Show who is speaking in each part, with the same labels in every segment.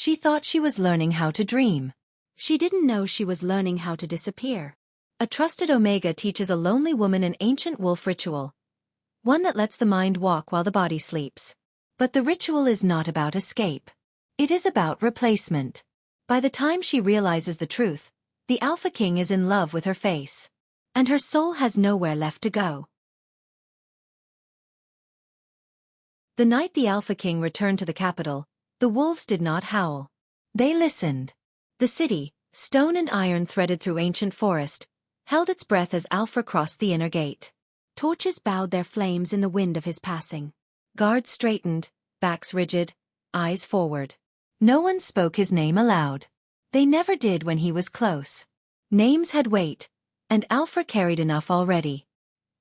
Speaker 1: She thought she was learning how to dream. She didn't know she was learning how to disappear. A trusted Omega teaches a lonely woman an ancient wolf ritual, one that lets the mind walk while the body sleeps. But the ritual is not about escape. It is about replacement. By the time she realizes the truth, the Alpha King is in love with her face. And her soul has nowhere left to go. The night the Alpha King returned to the capital, the wolves did not howl. They listened. The city, stone and iron threaded through ancient forest, held its breath as Alpha crossed the inner gate. Torches bowed their flames in the wind of his passing. Guards straightened, backs rigid, eyes forward. No one spoke his name aloud. They never did when he was close. Names had weight, and Alpha carried enough already.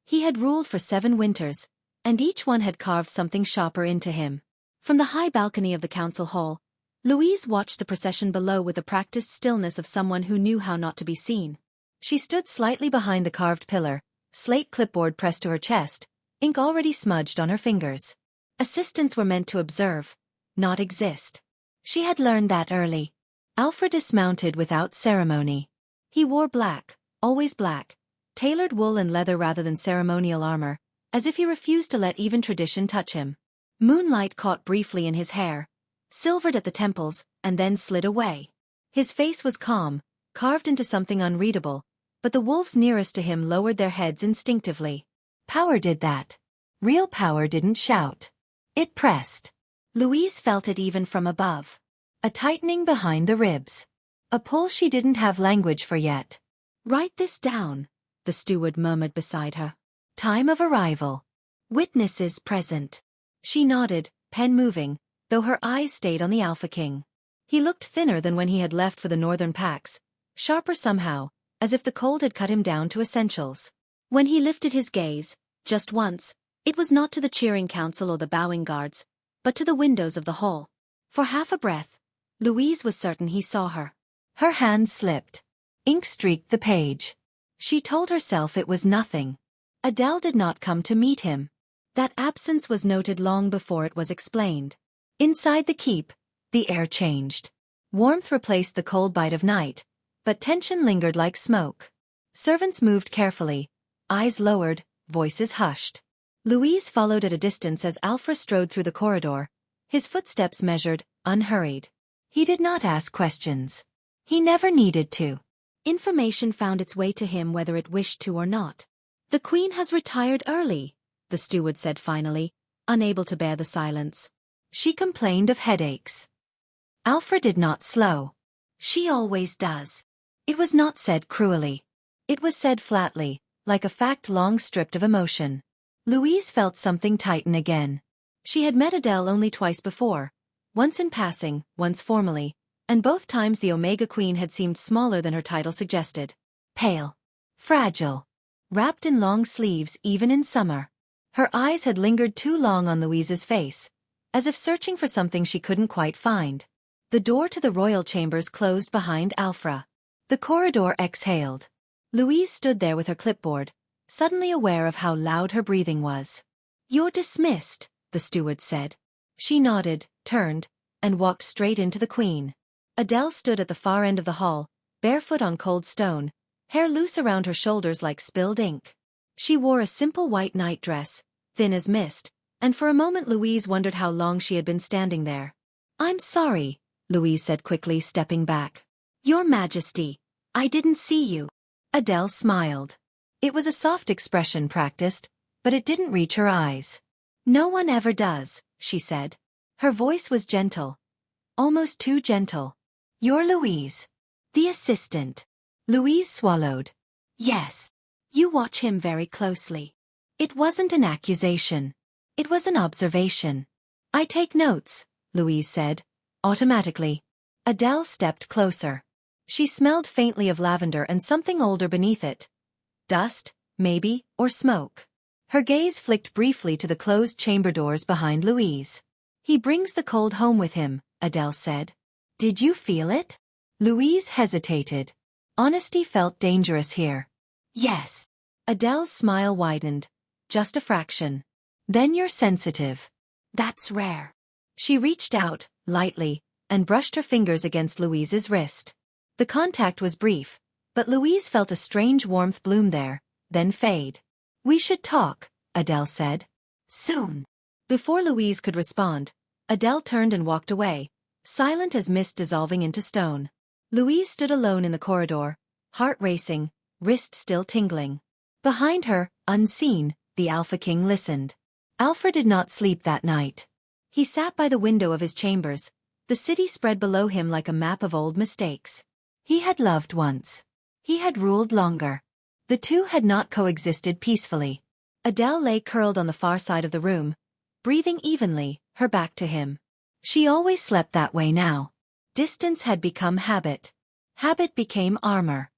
Speaker 1: He had ruled for 7 winters, and each one had carved something sharper into him. From the high balcony of the council hall, Louise watched the procession below with the practiced stillness of someone who knew how not to be seen. She stood slightly behind the carved pillar, slate clipboard pressed to her chest, ink already smudged on her fingers. Assistants were meant to observe, not exist. She had learned that early. Alfred dismounted without ceremony. He wore black, always black, tailored wool and leather rather than ceremonial armor, as if he refused to let even tradition touch him. Moonlight caught briefly in his hair, silvered at the temples, and then slid away. His face was calm, carved into something unreadable, but the wolves nearest to him lowered their heads instinctively. Power did that. Real power didn't shout. It pressed. Louise felt it even from above. A tightening behind the ribs. A pull she didn't have language for yet. "Write this down," the steward murmured beside her. "Time of arrival. Witnesses present." She nodded, pen moving, though her eyes stayed on the Alpha King. He looked thinner than when he had left for the northern packs, sharper somehow, as if the cold had cut him down to essentials. When he lifted his gaze, just once, it was not to the cheering council or the bowing guards, but to the windows of the hall. For half a breath, Louise was certain he saw her. Her hand slipped. Ink streaked the page. She told herself it was nothing. Adele did not come to meet him. That absence was noted long before it was explained. Inside the keep, the air changed. Warmth replaced the cold bite of night, but tension lingered like smoke. Servants moved carefully, eyes lowered, voices hushed. Louise followed at a distance as Alfred strode through the corridor, his footsteps measured, unhurried. He did not ask questions. He never needed to. Information found its way to him whether it wished to or not. "The Queen has retired early," the steward said finally, unable to bear the silence. She complained of headaches. Alfred did not slow. "She always does." It was not said cruelly. It was said flatly, like a fact long stripped of emotion. Louise felt something tighten again. She had met Adele only twice before, once in passing, once formally, and both times the Omega Queen had seemed smaller than her title suggested. Pale. Fragile. Wrapped in long sleeves even in summer. Her eyes had lingered too long on Louise's face, as if searching for something she couldn't quite find. The door to the royal chambers closed behind Alfra. The corridor exhaled. Louise stood there with her clipboard, suddenly aware of how loud her breathing was. "You're dismissed," the steward said. She nodded, turned, and walked straight into the Queen. Adele stood at the far end of the hall, barefoot on cold stone, hair loose around her shoulders like spilled ink. She wore a simple white nightdress, thin as mist, and for a moment Louise wondered how long she had been standing there. "I'm sorry," Louise said quickly, stepping back. "Your Majesty, I didn't see you." Adele smiled. It was a soft expression practiced, but it didn't reach her eyes. "No one ever does," she said. Her voice was gentle. Almost too gentle. "You're Louise." "The assistant." Louise swallowed. "Yes. You watch him very closely." It wasn't an accusation. It was an observation. "I take notes," Louise said, automatically. Adele stepped closer. She smelled faintly of lavender and something older beneath it. Dust, maybe, or smoke. Her gaze flicked briefly to the closed chamber doors behind Louise. "He brings the cold home with him," Adele said. "Did you feel it?" Louise hesitated. Honesty felt dangerous here. "Yes." Adele's smile widened. "Just a fraction." "Then you're sensitive." "That's rare." She reached out, lightly, and brushed her fingers against Louise's wrist. The contact was brief, but Louise felt a strange warmth bloom there, then fade. "We should talk," Adele said. "Soon." Before Louise could respond, Adele turned and walked away, silent as mist dissolving into stone. Louise stood alone in the corridor, heart racing, wrist still tingling. Behind her, unseen, the Alpha King listened. Alfred did not sleep that night. He sat by the window of his chambers, the city spread below him like a map of old mistakes. He had loved once. He had ruled longer. The two had not coexisted peacefully. Adele lay curled on the far side of the room, breathing evenly, her back to him. She always slept that way now. Distance had become habit. Habit became armor.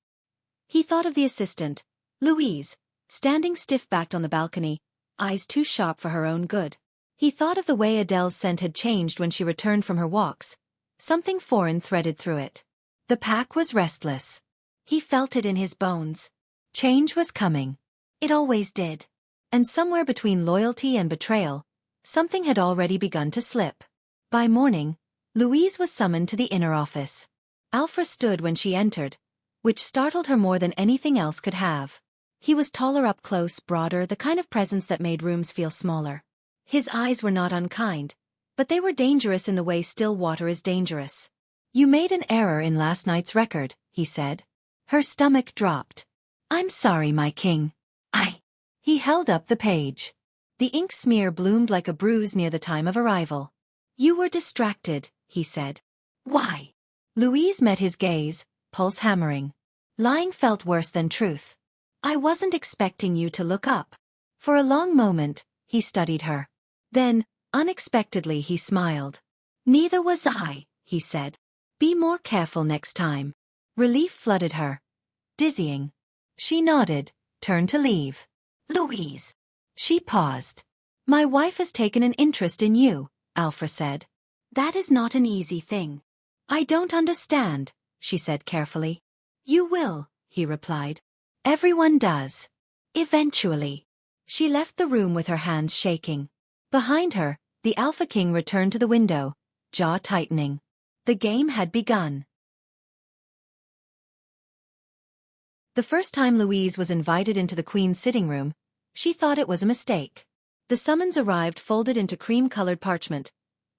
Speaker 1: He thought of the assistant, Louise, standing stiff-backed on the balcony, eyes too sharp for her own good. He thought of the way Adele's scent had changed when she returned from her walks, something foreign threaded through it. The pack was restless. He felt it in his bones. Change was coming. It always did. And somewhere between loyalty and betrayal, something had already begun to slip. By morning, Louise was summoned to the inner office. Alfred stood when she entered, which startled her more than anything else could have. He was taller up close, broader, the kind of presence that made rooms feel smaller. His eyes were not unkind, but they were dangerous in the way still water is dangerous. "You made an error in last night's record," he said. Her stomach dropped. "I'm sorry, my king." He held up the page. The ink smear bloomed like a bruise near the time of arrival. "You were distracted," he said. "Why?" Louise met his gaze, pulse hammering. Lying felt worse than truth. "I wasn't expecting you to look up." For a long moment, he studied her. Then, unexpectedly, he smiled. "Neither was I," he said. "Be more careful next time." Relief flooded her. Dizzying. She nodded, turned to leave. "Louise." She paused. "My wife has taken an interest in you," Alfred said. "That is not an easy thing." "I don't understand," she said carefully. "You will," he replied. "Everyone does. Eventually." She left the room with her hands shaking. Behind her, the Alpha King returned to the window, jaw tightening. The game had begun. The first time Louise was invited into the Queen's sitting room, she thought it was a mistake. The summons arrived folded into cream-colored parchment.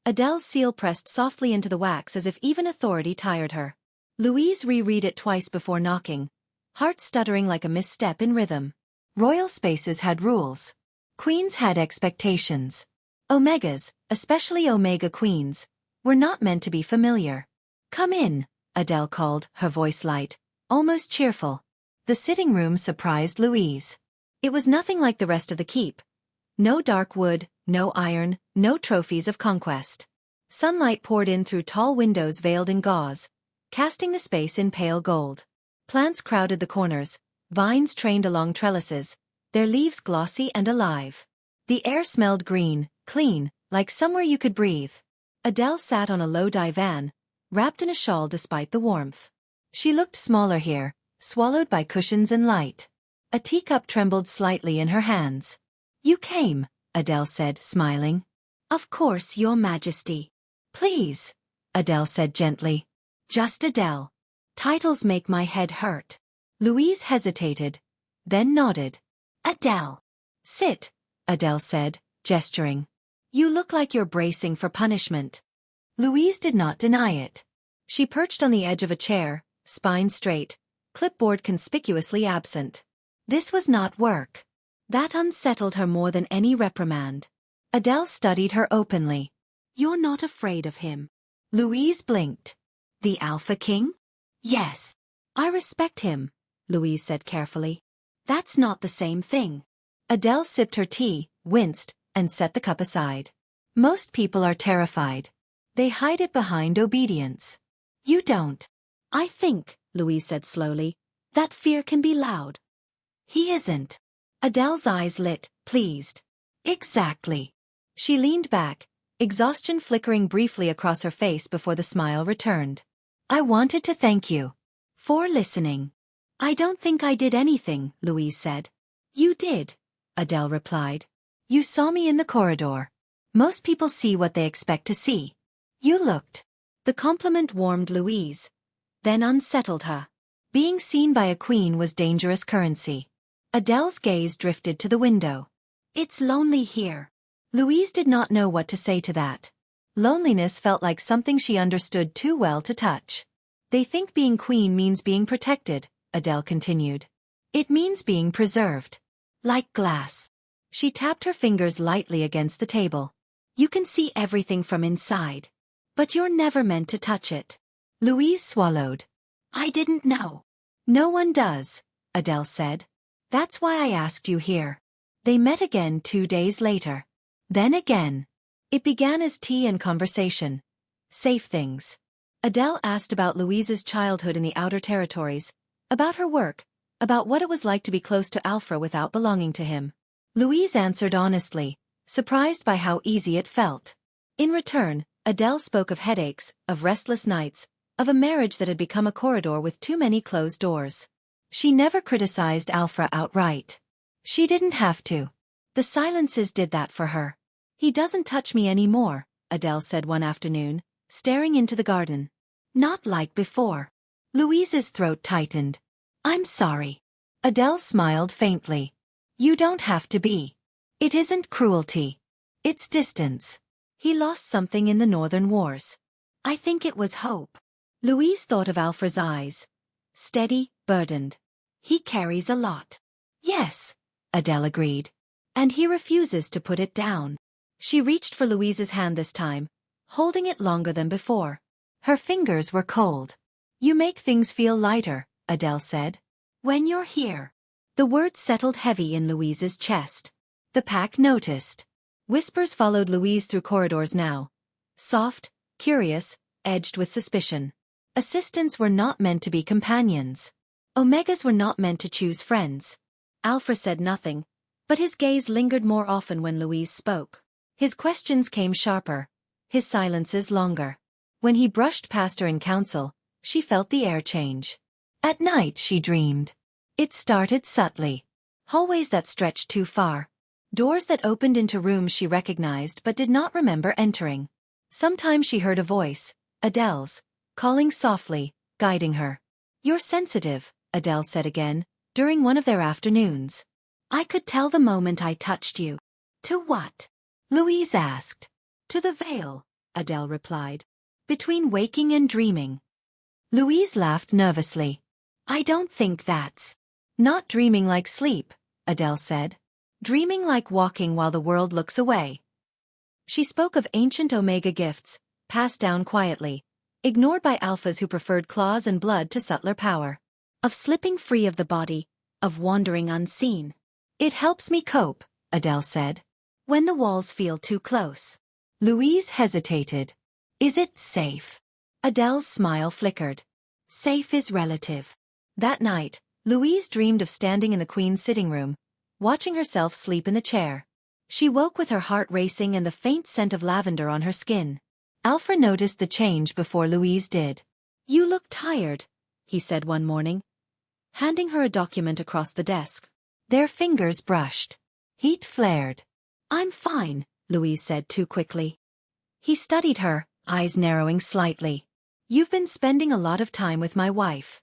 Speaker 1: Adele's seal pressed softly into the wax as if even authority tired her. Louise reread it twice before knocking, heart stuttering like a misstep in rhythm. Royal spaces had rules. Queens had expectations. Omegas, especially Omega Queens, were not meant to be familiar. "Come in," Adele called, her voice light, almost cheerful. The sitting room surprised Louise. It was nothing like the rest of the keep. No dark wood, no iron, no trophies of conquest. Sunlight poured in through tall windows veiled in gauze, casting the space in pale gold. Plants crowded the corners, vines trained along trellises, their leaves glossy and alive. The air smelled green, clean, like somewhere you could breathe. Adele sat on a low divan, wrapped in a shawl despite the warmth. She looked smaller here, swallowed by cushions and light. A teacup trembled slightly in her hands. "You came," Adele said, smiling. "Of course, Your Majesty." "Please," Adele said gently. "Just Adele. Titles make my head hurt." Louise hesitated, then nodded. "Adele." "Sit," Adele said, gesturing. "You look like you're bracing for punishment." Louise did not deny it. She perched on the edge of a chair, spine straight, clipboard conspicuously absent. This was not work. That unsettled her more than any reprimand. Adele studied her openly. "You're not afraid of him." Louise blinked. "The Alpha King?" "Yes. I respect him," Louise said carefully. "That's not the same thing." Adele sipped her tea, winced, and set the cup aside. "Most people are terrified. They hide it behind obedience. You don't." "I think," Louise said slowly, "that fear can be loud." "He isn't." Adele's eyes lit, pleased. "Exactly." She leaned back, exhaustion flickering briefly across her face before the smile returned. "I wanted to thank you for listening." "I don't think I did anything," Louise said. "You did," Adele replied. "You saw me in the corridor. Most people see what they expect to see. You looked." The compliment warmed Louise, then unsettled her. Being seen by a queen was dangerous currency. Adele's gaze drifted to the window. It's lonely here. Louise did not know what to say to that. Loneliness felt like something she understood too well to touch. They think being queen means being protected, Adele continued. It means being preserved. Like glass. She tapped her fingers lightly against the table. You can see everything from inside. But you're never meant to touch it. Louise swallowed. I didn't know. No one does, Adele said. That's why I asked you here. They met again 2 days later. Then again. It began as tea and conversation. Safe things. Adele asked about Louise's childhood in the outer territories, about her work, about what it was like to be close to Alfred without belonging to him. Louise answered honestly, surprised by how easy it felt. In return, Adele spoke of headaches, of restless nights, of a marriage that had become a corridor with too many closed doors. She never criticized Alfred outright. She didn't have to. The silences did that for her. He doesn't touch me anymore, Adele said one afternoon, staring into the garden. Not like before. Louise's throat tightened. I'm sorry. Adele smiled faintly. You don't have to be. It isn't cruelty. It's distance. He lost something in the Northern Wars. I think it was hope. Louise thought of Alfred's eyes. Steady, burdened. He carries a lot. Yes, Adele agreed. And he refuses to put it down. She reached for Louise's hand this time, holding it longer than before. Her fingers were cold. You make things feel lighter, Adele said. When you're here. The words settled heavy in Louise's chest. The pack noticed. Whispers followed Louise through corridors now. Soft, curious, edged with suspicion. Assistants were not meant to be companions. Omegas were not meant to choose friends. Alfred said nothing, but his gaze lingered more often when Louise spoke. His questions came sharper, his silences longer. When he brushed past her in council, she felt the air change. At night she dreamed. It started subtly. Hallways that stretched too far. Doors that opened into rooms she recognized but did not remember entering. Sometimes she heard a voice, Adele's, calling softly, guiding her. You're sensitive, Adele said again, during one of their afternoons. I could tell the moment I touched you. To what? Louise asked. To the veil, Adele replied. Between waking and dreaming. Louise laughed nervously. I don't think that's. Not dreaming like sleep, Adele said. Dreaming like walking while the world looks away. She spoke of ancient Omega gifts, passed down quietly, ignored by alphas who preferred claws and blood to subtler power. Of slipping free of the body, of wandering unseen. It helps me cope, Adele said. When the walls feel too close. Louise hesitated. Is it safe? Adele's smile flickered. Safe is relative. That night, Louise dreamed of standing in the Queen's sitting room, watching herself sleep in the chair. She woke with her heart racing and the faint scent of lavender on her skin. Alfred noticed the change before Louise did. You look tired, he said one morning, handing her a document across the desk. Their fingers brushed. Heat flared. I'm fine, Louise said too quickly. He studied her, eyes narrowing slightly. You've been spending a lot of time with my wife.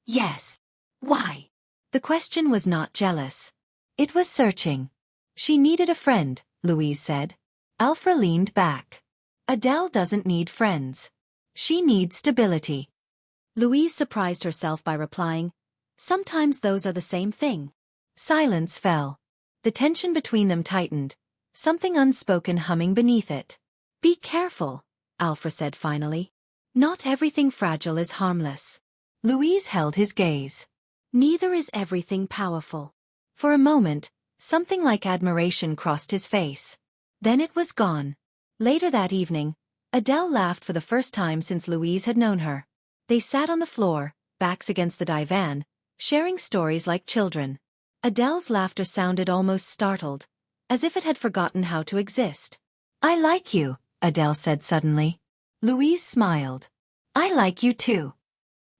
Speaker 1: Yes. Why? The question was not jealous. It was searching. She needed a friend, Louise said. Alfred leaned back. Adele doesn't need friends. She needs stability. Louise surprised herself by replying, sometimes those are the same thing. Silence fell. The tension between them tightened, something unspoken humming beneath it. Be careful, Alfred said finally. Not everything fragile is harmless. Louise held his gaze. Neither is everything powerful. For a moment, something like admiration crossed his face. Then it was gone. Later that evening, Adele laughed for the first time since Louise had known her. They sat on the floor, backs against the divan, sharing stories like children. Adele's laughter sounded almost startled, as if it had forgotten how to exist. I like you, Adele said suddenly. Louise smiled. I like you too.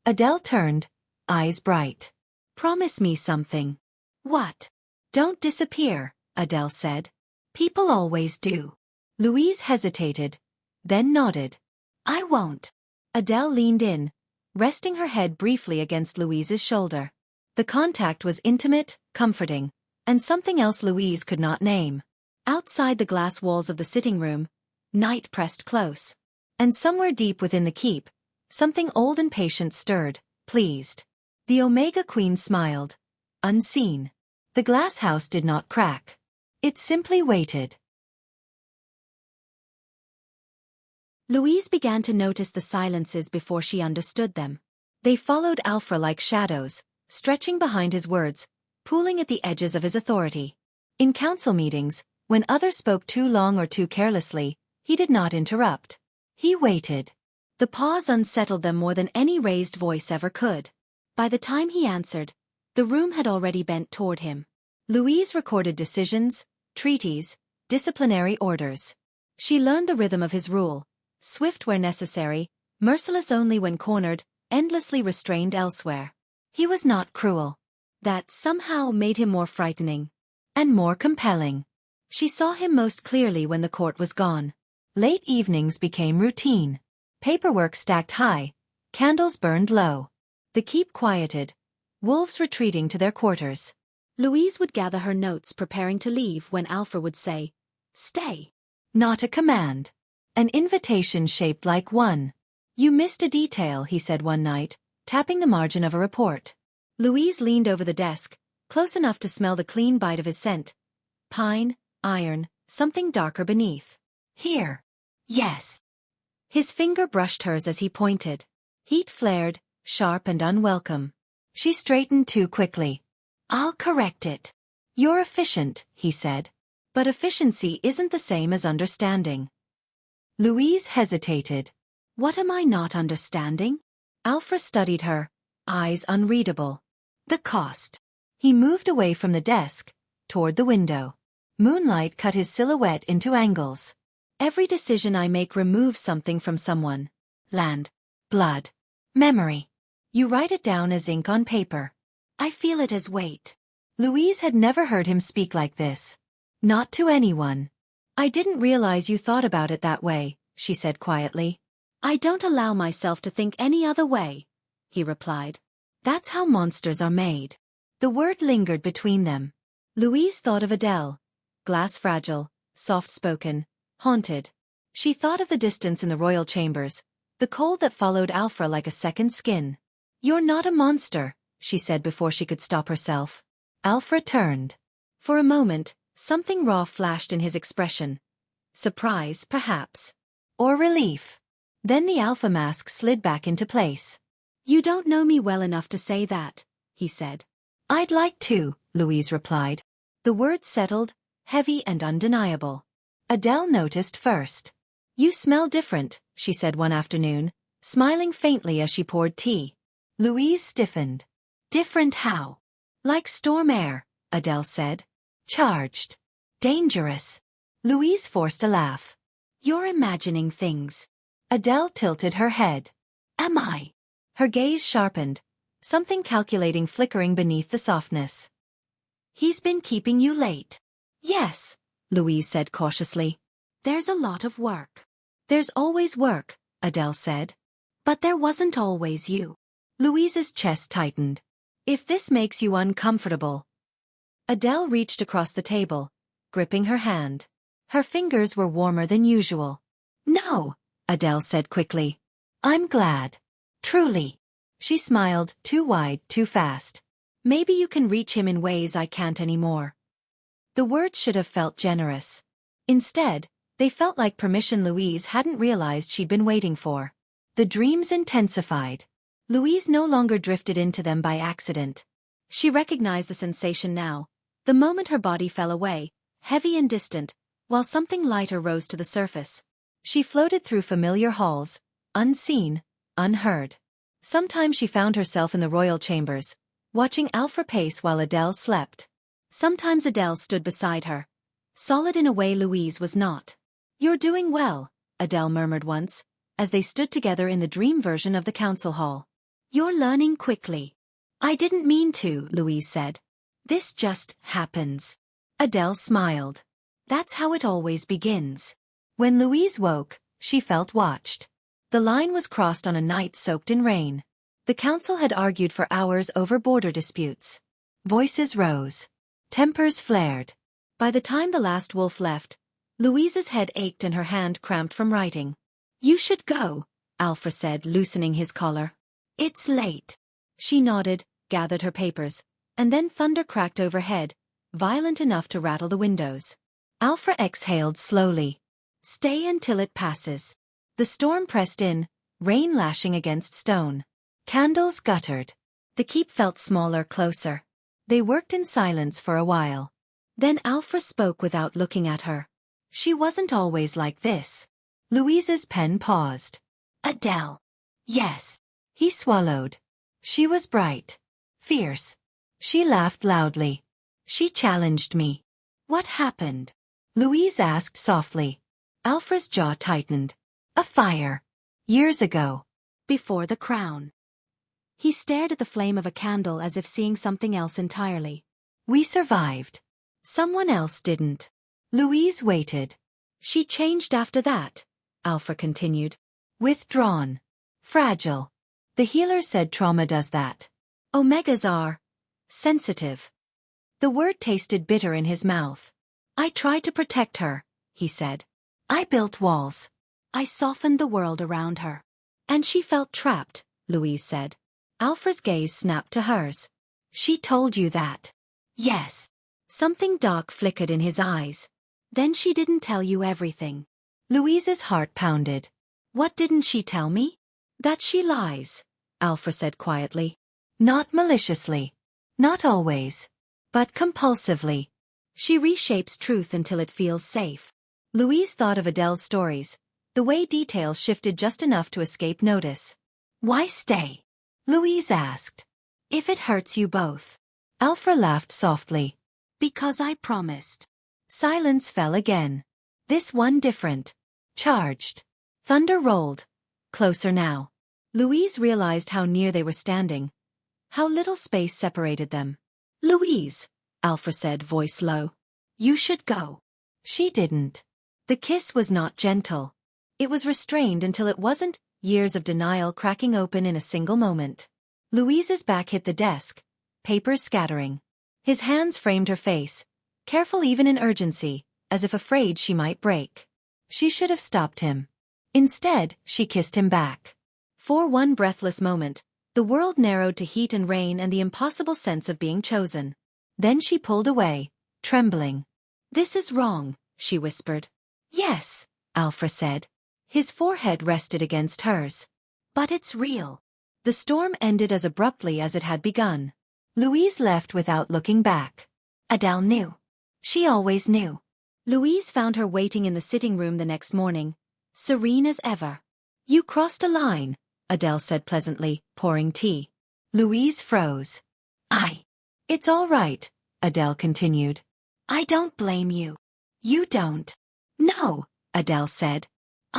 Speaker 1: Adele turned, eyes bright. Promise me something. What? Don't disappear, Adele said. People always do. Louise hesitated, then nodded. I won't. Adele leaned in, resting her head briefly against Louise's shoulder. The contact was intimate, comforting, and something else Louise could not name. Outside the glass walls of the sitting room, night pressed close. And somewhere deep within the keep, something old and patient stirred, pleased. The Omega Queen smiled. Unseen. The glass house did not crack. It simply waited. Louise began to notice the silences before she understood them. They followed Alfred like shadows, stretching behind his words, pooling at the edges of his authority. In council meetings, when others spoke too long or too carelessly, he did not interrupt. He waited. The pause unsettled them more than any raised voice ever could. By the time he answered, the room had already bent toward him. Louise recorded decisions, treaties, disciplinary orders. She learned the rhythm of his rule, swift where necessary, merciless only when cornered, endlessly restrained elsewhere. He was not cruel. That somehow made him more frightening. And more compelling. She saw him most clearly when the court was gone. Late evenings became routine. Paperwork stacked high, candles burned low. The keep quieted, wolves retreating to their quarters. Louise would gather her notes preparing to leave when Alfred would say, "Stay." Not a command. An invitation shaped like one. "You missed a detail," he said one night, tapping the margin of a report. Louise leaned over the desk, close enough to smell the clean bite of his scent. Pine, iron, something darker beneath. "Here." "Yes." His finger brushed hers as he pointed. Heat flared, sharp and unwelcome. She straightened too quickly. "I'll correct it." "You're efficient," he said. "But efficiency isn't the same as understanding." Louise hesitated. "What am I not understanding?" Alfred studied her, eyes unreadable. "The cost." He moved away from the desk, toward the window. Moonlight cut his silhouette into angles. "Every decision I make removes something from someone. Land, blood, memory. You write it down as ink on paper. I feel it as weight." Louise had never heard him speak like this. Not to anyone. "I didn't realize you thought about it that way," she said quietly. "I don't allow myself to think any other way," he replied. "That's how monsters are made." The word lingered between them. Louise thought of Adele. Glass fragile, soft-spoken, haunted. She thought of the distance in the royal chambers, the cold that followed Alfred like a second skin. "You're not a monster," she said before she could stop herself. Alfred turned. For a moment, something raw flashed in his expression. Surprise, perhaps. Or relief. Then the alpha mask slid back into place. "You don't know me well enough to say that," he said. "I'd like to," Louise replied. The words settled, heavy and undeniable. Adele noticed first. "You smell different," she said one afternoon, smiling faintly as she poured tea. Louise stiffened. "Different how?" "Like storm air," Adele said. "Charged. Dangerous." Louise forced a laugh. "You're imagining things." Adele tilted her head. "Am I?" Her gaze sharpened, something calculating flickering beneath the softness. "He's been keeping you late." "Yes," Louise said cautiously. "There's a lot of work." "There's always work," Adele said. "But there wasn't always you." Louise's chest tightened. "If this makes you uncomfortable." Adele reached across the table, gripping her hand. Her fingers were warmer than usual. "No," Adele said quickly. "I'm glad. Truly." She smiled, too wide, too fast. "Maybe you can reach him in ways I can't anymore." The words should have felt generous. Instead, they felt like permission Louise hadn't realized she'd been waiting for. The dreams intensified. Louise no longer drifted into them by accident. She recognized the sensation now, the moment her body fell away, heavy and distant, while something lighter rose to the surface. She floated through familiar halls, unseen, unheard. Sometimes she found herself in the royal chambers, watching Alfred pace while Adele slept. Sometimes Adele stood beside her, solid in a way Louise was not. "You're doing well," Adele murmured once, as they stood together in the dream version of the council hall. "You're learning quickly." "I didn't mean to," Louise said. "This just happens." Adele smiled. "That's how it always begins." When Louise woke, she felt watched. The line was crossed on a night soaked in rain. The council had argued for hours over border disputes. Voices rose. Tempers flared. By the time the last wolf left, Louise's head ached and her hand cramped from writing. "You should go," Alfred said, loosening his collar. "It's late." She nodded, gathered her papers, and then thunder cracked overhead, violent enough to rattle the windows. Alfred exhaled slowly. "Stay until it passes." The storm pressed in, rain lashing against stone. Candles guttered. The keep felt smaller, closer. They worked in silence for a while. Then Alfred spoke without looking at her. "She wasn't always like this." Louise's pen paused. "Adele." "Yes." He swallowed. "She was bright. Fierce." She laughed loudly. "She challenged me." "What happened?" Louise asked softly. Alfred's jaw tightened. "A fire. Years ago. Before the crown." He stared at the flame of a candle as if seeing something else entirely. "We survived. Someone else didn't." Louise waited. "She changed after that," Alfred continued. "Withdrawn. Fragile. The healer said trauma does that. Omegas are sensitive." The word tasted bitter in his mouth. "I tried to protect her," he said. "I built walls. I softened the world around her." "And she felt trapped," Louise said. Alfred's gaze snapped to hers. "She told you that?" "Yes." Something dark flickered in his eyes. "Then she didn't tell you everything." Louise's heart pounded. "What didn't she tell me?" "That she lies," Alfred said quietly. "Not maliciously. Not always. But compulsively. She reshapes truth until it feels safe." Louise thought of Adele's stories, the way details shifted just enough to escape notice. "Why stay?" Louise asked. "If it hurts you both." Alfred laughed softly. "Because I promised." Silence fell again. This one different. Charged. Thunder rolled. Closer now. Louise realized how near they were standing. How little space separated them. "Louise," Alfred said, voice low. "You should go." She didn't. The kiss was not gentle. It was restrained until it wasn't, years of denial cracking open in a single moment. Louise's back hit the desk, papers scattering. His hands framed her face, careful even in urgency, as if afraid she might break. She should have stopped him. Instead, she kissed him back. For one breathless moment, the world narrowed to heat and rain and the impossible sense of being chosen. Then she pulled away, trembling. "This is wrong," she whispered. "Yes," Alfred said. His forehead rested against hers. "But it's real." The storm ended as abruptly as it had begun. Louise left without looking back. Adele knew. She always knew. Louise found her waiting in the sitting room the next morning, serene as ever. "You crossed a line," Adele said pleasantly, pouring tea. Louise froze. It's all right," Adele continued. "I don't blame you." "You don't." "No," Adele said.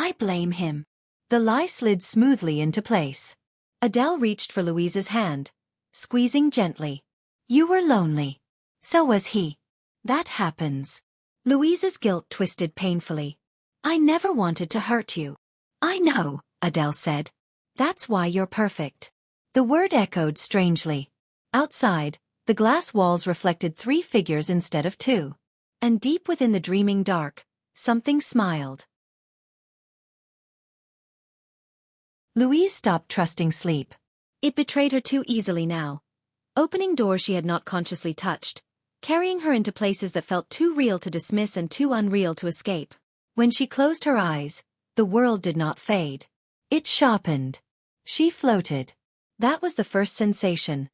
Speaker 1: "I blame him." The lie slid smoothly into place. Adele reached for Louise's hand, squeezing gently. "You were lonely. So was he. That happens." Louise's guilt twisted painfully. "I never wanted to hurt you." "I know," Adele said. "That's why you're perfect." The word echoed strangely. Outside, the glass walls reflected 3 figures instead of 2. And deep within the dreaming dark, something smiled. Louise stopped trusting sleep. It betrayed her too easily now. Opening doors she had not consciously touched, carrying her into places that felt too real to dismiss and too unreal to escape. When she closed her eyes, the world did not fade. It sharpened. She floated. That was the first sensation.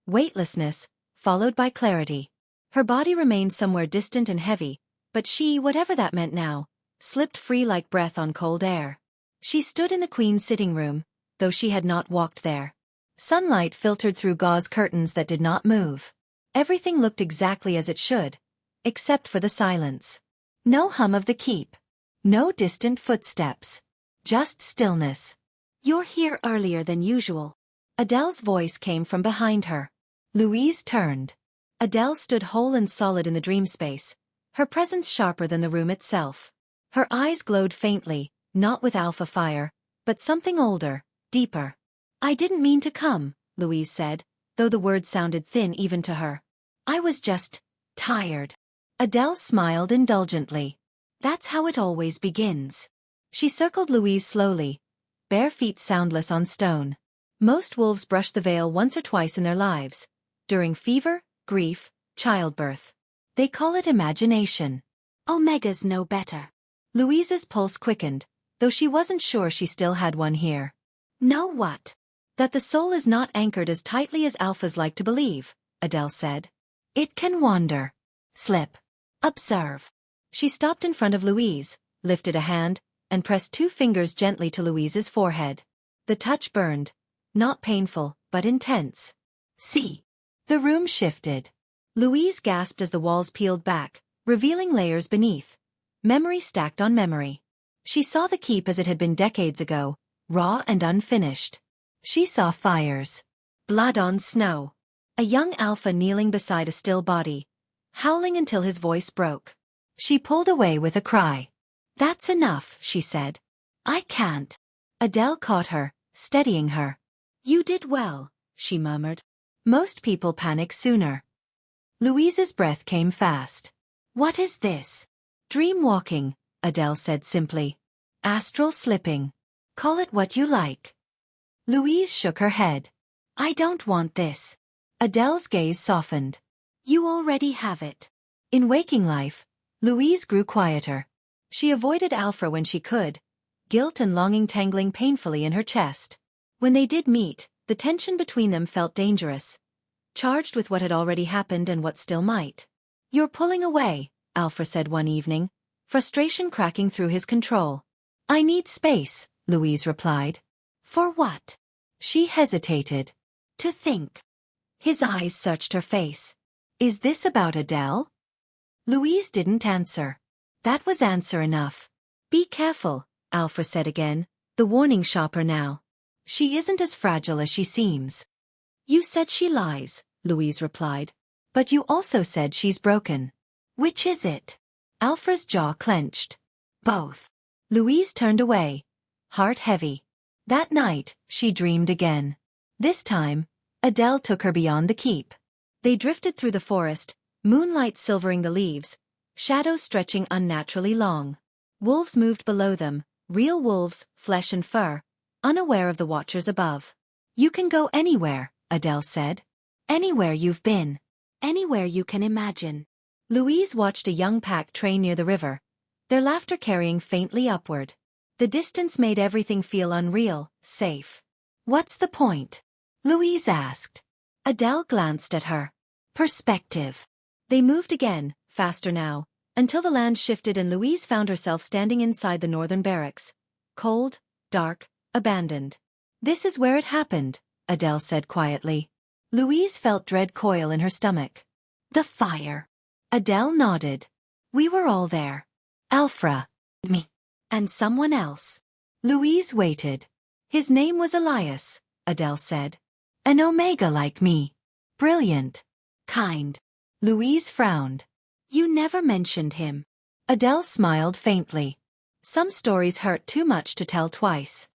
Speaker 1: Weightlessness, followed by clarity. Her body remained somewhere distant and heavy, but she, whatever that meant now, slipped free like breath on cold air. She stood in the Queen's sitting room, though she had not walked there. Sunlight filtered through gauze curtains that did not move. Everything looked exactly as it should, except for the silence. No hum of the keep. No distant footsteps. Just stillness. "You're here earlier than usual." Adele's voice came from behind her. Louise turned. Adele stood whole and solid in the dream space, her presence sharper than the room itself. Her eyes glowed faintly, not with alpha fire, but something older, deeper. "I didn't mean to come," Louise said, though the words sounded thin even to her. "I was just tired." Adele smiled indulgently. "That's how it always begins." She circled Louise slowly, bare feet soundless on stone. Most wolves brush the veil once or twice in their lives, during fever, grief, childbirth. They call it imagination. Omegas know better. Louise's pulse quickened, though she wasn't sure she still had one here. "Know what?" "That the soul is not anchored as tightly as alphas like to believe," Adele said. "It can wander. Slip. Observe." She stopped in front of Louise, lifted a hand, and pressed 2 fingers gently to Louise's forehead. The touch burned, not painful, but intense. "See." The room shifted. Louise gasped as the walls peeled back, revealing layers beneath. Memory stacked on memory. She saw the keep as it had been decades ago, raw and unfinished. She saw fires. Blood on snow. A young alpha kneeling beside a still body, howling until his voice broke. She pulled away with a cry. "That's enough," she said. "I can't." Adele caught her, steadying her. "You did well," she murmured. "Most people panic sooner." Louise's breath came fast. "What is this?" "Dream walking," Adele said simply. "Astral slipping. Call it what you like." Louise shook her head. "I don't want this." Adele's gaze softened. "You already have it." In waking life, Louise grew quieter. She avoided Alpha when she could, guilt and longing tangling painfully in her chest. When they did meet, the tension between them felt dangerous, charged with what had already happened and what still might. "You're pulling away," Alpha said one evening, frustration cracking through his control. "I need space," Louise replied. "For what?" She hesitated. "To think." His eyes searched her face. "Is this about Adele?" Louise didn't answer. That was answer enough. "Be careful," Alpha said again, the warning sharper now. "She isn't as fragile as she seems." "You said she lies," Louise replied. "But you also said she's broken." "Which is it?" Alpha's jaw clenched. "Both." Louise turned away, heart heavy. That night, she dreamed again. This time, Adele took her beyond the keep. They drifted through the forest, moonlight silvering the leaves, shadows stretching unnaturally long. Wolves moved below them, real wolves, flesh and fur, unaware of the watchers above. "You can go anywhere," Adele said. "Anywhere you've been. Anywhere you can imagine." Louise watched a young pack train near the river, their laughter carrying faintly upward. The distance made everything feel unreal, safe. "What's the point?" Louise asked. Adele glanced at her. "Perspective." They moved again, faster now, until the land shifted and Louise found herself standing inside the northern barracks. Cold, dark, abandoned. "This is where it happened," Adele said quietly. Louise felt dread coil in her stomach. "The fire." Adele nodded. "We were all there. Alfra, me, and someone else." Louise waited. "His name was Elias," Adele said. "An Omega like me. Brilliant. Kind." Louise frowned. "You never mentioned him." Adele smiled faintly. Some stories hurt too much to tell twice.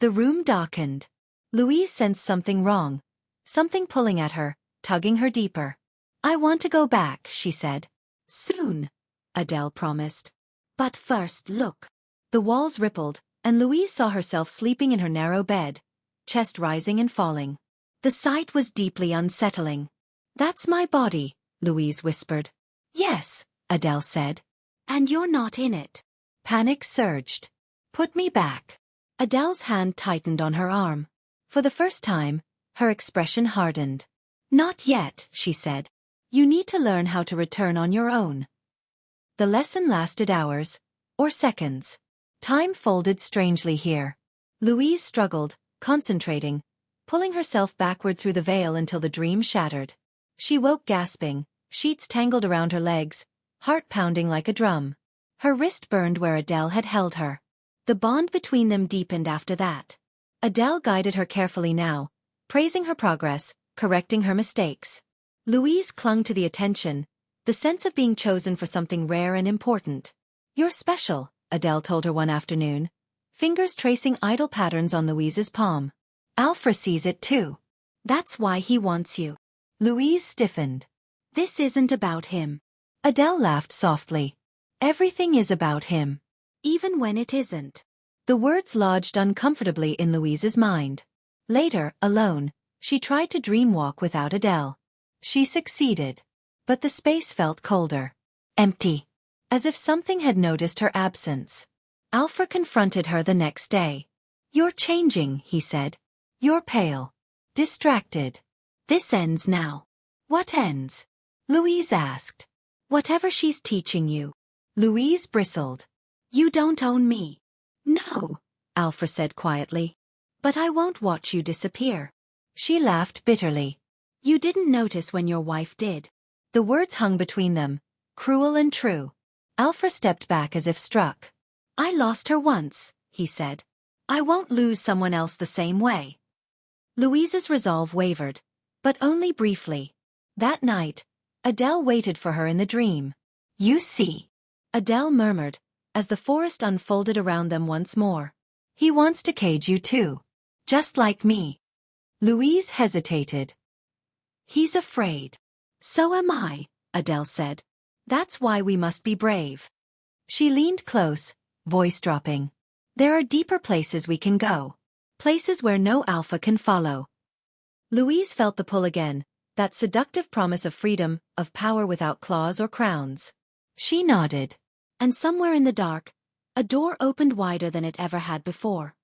Speaker 1: The room darkened. Louise sensed something wrong, something pulling at her, tugging her deeper. "I want to go back," she said. "Soon," Adele promised. "But first look." The walls rippled, and Louise saw herself sleeping in her narrow bed, chest rising and falling. The sight was deeply unsettling. "That's my body," Louise whispered. "Yes," Adele said. "And you're not in it." Panic surged. "Put me back." Adele's hand tightened on her arm. For the first time, her expression hardened. "Not yet," she said. "You need to learn how to return on your own." The lesson lasted hours, or seconds. Time folded strangely here. Louise struggled, concentrating, pulling herself backward through the veil until the dream shattered. She woke gasping, sheets tangled around her legs, heart pounding like a drum. Her wrist burned where Adele had held her. The bond between them deepened after that. Adele guided her carefully now, praising her progress, correcting her mistakes. Louise clung to the attention, the sense of being chosen for something rare and important. "You're special," Adele told her one afternoon, fingers tracing idle patterns on Louise's palm. Alfred sees it too. That's why he wants you. Louise stiffened. This isn't about him. Adele laughed softly. Everything is about him. Even when it isn't. The words lodged uncomfortably in Louise's mind. Later, alone, she tried to dreamwalk without Adele. She succeeded. But the space felt colder. Empty. As if something had noticed her absence. Alfred confronted her the next day. You're changing, he said. You're pale. Distracted. This ends now. What ends? Louise asked. Whatever she's teaching you. Louise bristled. You don't own me. No, Alfred said quietly. But I won't watch you disappear. She laughed bitterly. You didn't notice when your wife did. The words hung between them, cruel and true. Alfred stepped back as if struck. I lost her once, he said. I won't lose someone else the same way. Louise's resolve wavered, but only briefly. That night, Adele waited for her in the dream. You see, Adele murmured, as the forest unfolded around them once more. He wants to cage you too. Just like me. Louise hesitated. He's afraid. So am I, Adele said. That's why we must be brave. She leaned close, voice dropping. There are deeper places we can go. Places where no alpha can follow. Louise felt the pull again, that seductive promise of freedom, of power without claws or crowns. She nodded. And somewhere in the dark, a door opened wider than it ever had before.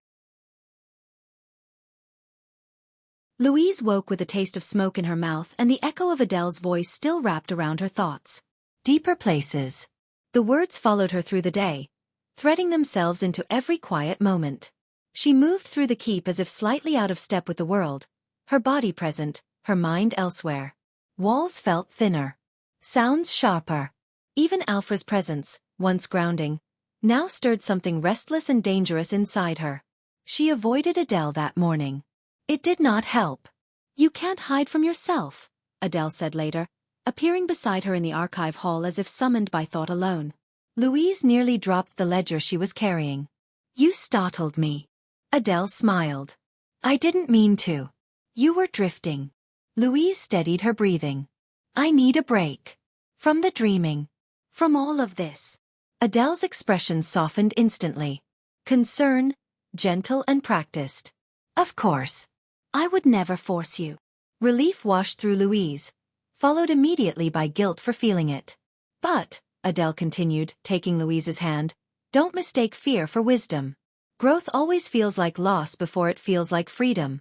Speaker 1: Louise woke with a taste of smoke in her mouth and the echo of Adele's voice still wrapped around her thoughts. Deeper places. The words followed her through the day, threading themselves into every quiet moment. She moved through the keep as if slightly out of step with the world, her body present, her mind elsewhere. Walls felt thinner. Sounds sharper. Even Alfred's presence, once grounding, now stirred something restless and dangerous inside her. She avoided Adele that morning. It did not help. You can't hide from yourself, Adele said later, appearing beside her in the archive hall as if summoned by thought alone. Louise nearly dropped the ledger she was carrying. You startled me. Adele smiled. I didn't mean to. You were drifting. Louise steadied her breathing. I need a break. From the dreaming. From all of this. Adele's expression softened instantly. Concern, gentle and practiced. Of course. I would never force you. Relief washed through Louise, followed immediately by guilt for feeling it. But, Adele continued, taking Louise's hand, don't mistake fear for wisdom. Growth always feels like loss before it feels like freedom.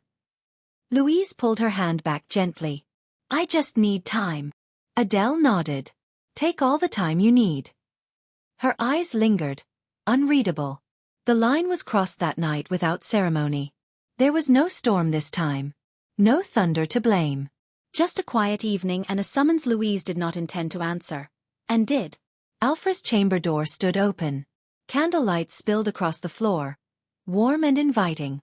Speaker 1: Louise pulled her hand back gently. I just need time. Adele nodded. Take all the time you need. Her eyes lingered, unreadable. The line was crossed that night without ceremony. There was no storm this time. No thunder to blame. Just a quiet evening and a summons Louise did not intend to answer. And did. Alfred's chamber door stood open. Candlelight spilled across the floor, warm and inviting.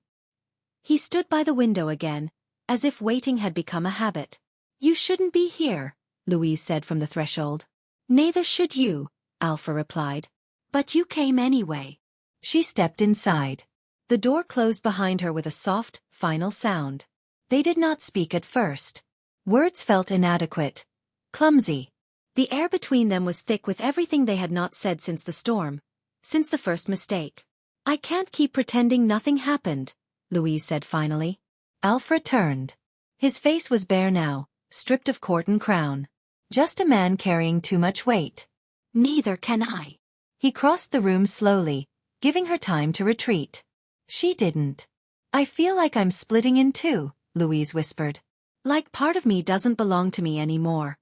Speaker 1: He stood by the window again, as if waiting had become a habit. You shouldn't be here, Louise said from the threshold. Neither should you, Alfred replied. But you came anyway. She stepped inside. The door closed behind her with a soft, final sound. They did not speak at first. Words felt inadequate, clumsy. The air between them was thick with everything they had not said since the storm, since the first mistake. I can't keep pretending nothing happened, Louise said finally. Alfred turned. His face was bare now, stripped of court and crown. Just a man carrying too much weight. Neither can I. He crossed the room slowly, giving her time to retreat. She didn't. I feel like I'm splitting in two, Louise whispered. Like part of me doesn't belong to me anymore.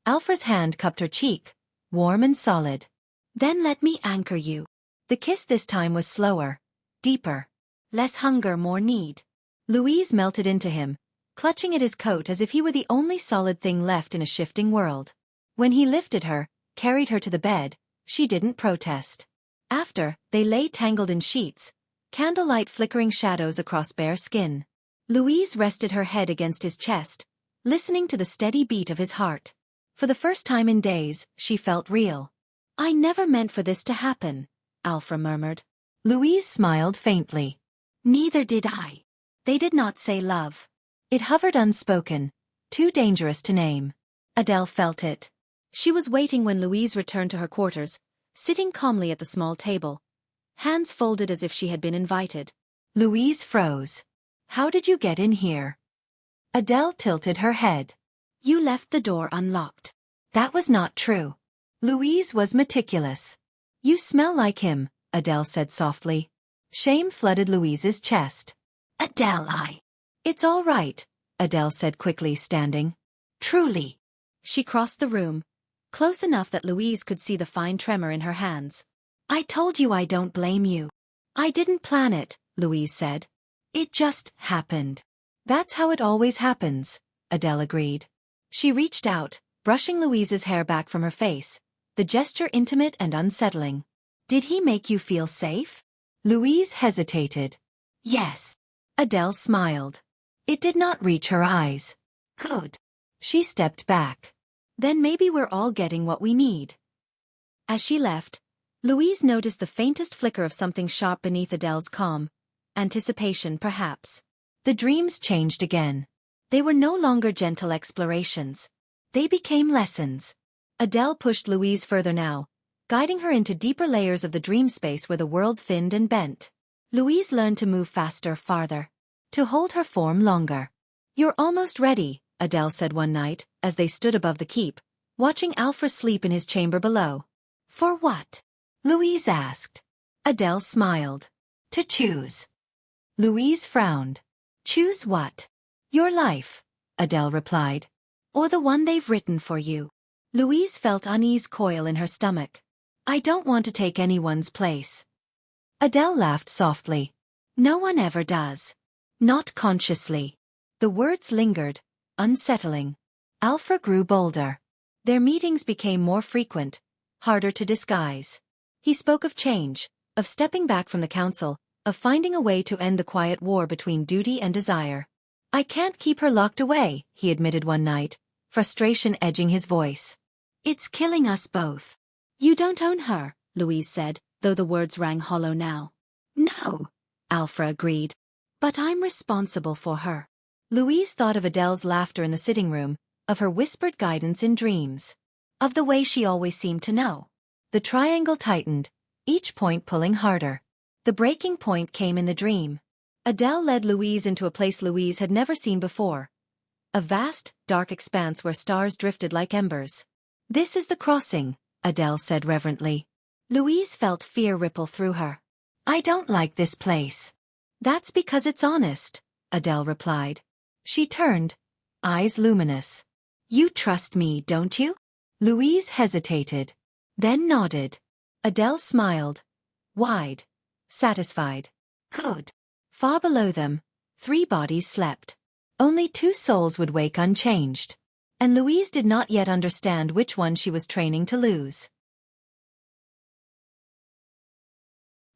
Speaker 1: Alfred's hand cupped her cheek, warm and solid. Then let me anchor you. The kiss this time was slower, deeper. Less hunger, more need. Louise melted into him, clutching at his coat as if he were the only solid thing left in a shifting world. When he lifted her, carried her to the bed, she didn't protest. After, they lay tangled in sheets, candlelight flickering shadows across bare skin. Louise rested her head against his chest, listening to the steady beat of his heart. For the first time in days, she felt real. I never meant for this to happen, Alfred murmured. Louise smiled faintly. Neither did I. They did not say love. It hovered unspoken, too dangerous to name. Adele felt it. She was waiting when Louise returned to her quarters, sitting calmly at the small table, hands folded as if she had been invited. Louise froze. How did you get in here? Adele tilted her head. You left the door unlocked. That was not true. Louise was meticulous. You smell like him, Adele said softly. Shame flooded Louise's chest. Adele, It's all right, Adele said quickly, standing. Truly. She crossed the room, close enough that Louise could see the fine tremor in her hands. I told you I don't blame you. I didn't plan it, Louise said. It just happened. That's how it always happens, Adele agreed. She reached out, brushing Louise's hair back from her face, the gesture intimate and unsettling. Did he make you feel safe? Louise hesitated. Yes. Adele smiled. It did not reach her eyes. Good. She stepped back. Then maybe we're all getting what we need. As she left, Louise noticed the faintest flicker of something sharp beneath Adele's calm. Anticipation, perhaps. The dreams changed again. They were no longer gentle explorations. They became lessons. Adele pushed Louise further now, guiding her into deeper layers of the dream space where the world thinned and bent. Louise learned to move faster, farther. To hold her form longer. You're almost ready, Adele said one night, as they stood above the keep, watching Alfra sleep in his chamber below. For what? Louise asked. Adele smiled. To choose. Louise frowned. Choose what? Your life, Adele replied. Or the one they've written for you. Louise felt unease coil in her stomach. I don't want to take anyone's place. Adele laughed softly. No one ever does. Not consciously. The words lingered, unsettling. Alfra grew bolder. Their meetings became more frequent, harder to disguise. He spoke of change, of stepping back from the council, of finding a way to end the quiet war between duty and desire. I can't keep her locked away, he admitted one night, frustration edging his voice. It's killing us both. You don't own her, Louise said, though the words rang hollow now. No, Alfra agreed. But I'm responsible for her. Louise thought of Adele's laughter in the sitting room, of her whispered guidance in dreams. Of the way she always seemed to know. The triangle tightened, each point pulling harder. The breaking point came in the dream. Adele led Louise into a place Louise had never seen before. A vast, dark expanse where stars drifted like embers. This is the crossing, Adele said reverently. Louise felt fear ripple through her. I don't like this place. That's because it's honest, Adele replied. She turned, eyes luminous. You trust me, don't you? Louise hesitated, then nodded. Adele smiled, wide, satisfied. Good. Far below them, 3 bodies slept. Only 2 souls would wake unchanged. And Louise did not yet understand which one she was training to lose.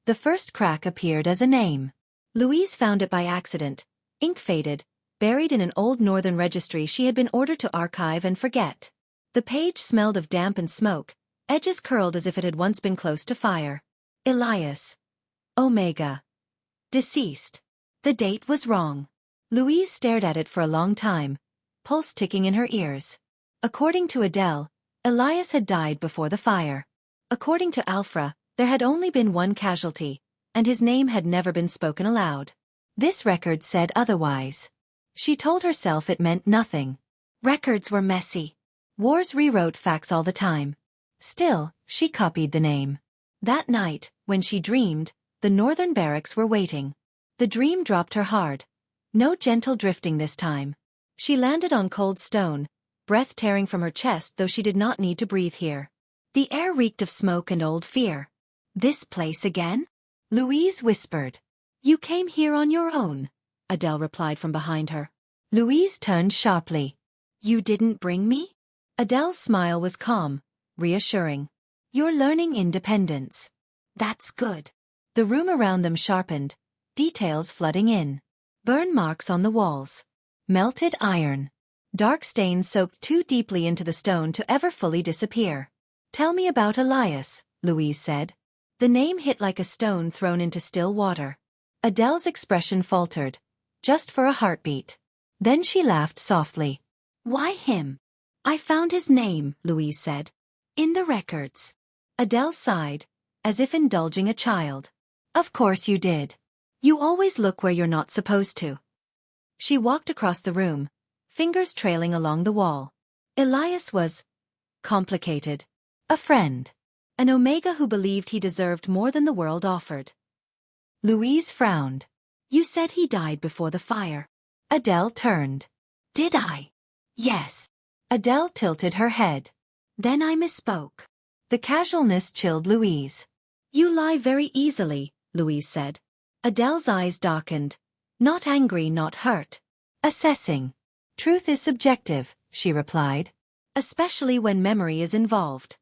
Speaker 1: The first crack appeared as a name. Louise found it by accident, ink-faded, buried in an old northern registry she had been ordered to archive and forget. The page smelled of damp and smoke, edges curled as if it had once been close to fire. Elias. Omega. Deceased. The date was wrong. Louise stared at it for a long time, pulse ticking in her ears. According to Adele, Elias had died before the fire. According to Alfra, there had only been one casualty, and his name had never been spoken aloud. This record said otherwise. She told herself it meant nothing. Records were messy. Wars rewrote facts all the time. Still, she copied the name. That night, when she dreamed, the northern barracks were waiting. The dream dropped her hard. No gentle drifting this time. She landed on cold stone, breath tearing from her chest though she did not need to breathe here. The air reeked of smoke and old fear. This place again? Louise whispered. You came here on your own, Adele replied from behind her. Louise turned sharply. You didn't bring me? Adele's smile was calm, reassuring. You're learning independence. That's good. The room around them sharpened, details flooding in. Burn marks on the walls. Melted iron. Dark stains soaked too deeply into the stone to ever fully disappear. Tell me about Elias, Louise said. The name hit like a stone thrown into still water. Adele's expression faltered, just for a heartbeat. Then she laughed softly. "Why him? I found his name," Louise said. "In the records." Adele sighed, as if indulging a child. "Of course you did. You always look where you're not supposed to." She walked across the room, fingers trailing along the wall. Elias was complicated. A friend. An Omega who believed he deserved more than the world offered. Louise frowned. "You said he died before the fire." Adele turned. "Did I?" "Yes." Adele tilted her head. "Then I misspoke." The casualness chilled Louise. "You lie very easily," Louise said. Adele's eyes darkened. Not angry, not hurt. "Assessing. Truth is subjective," she replied. "Especially when memory is involved."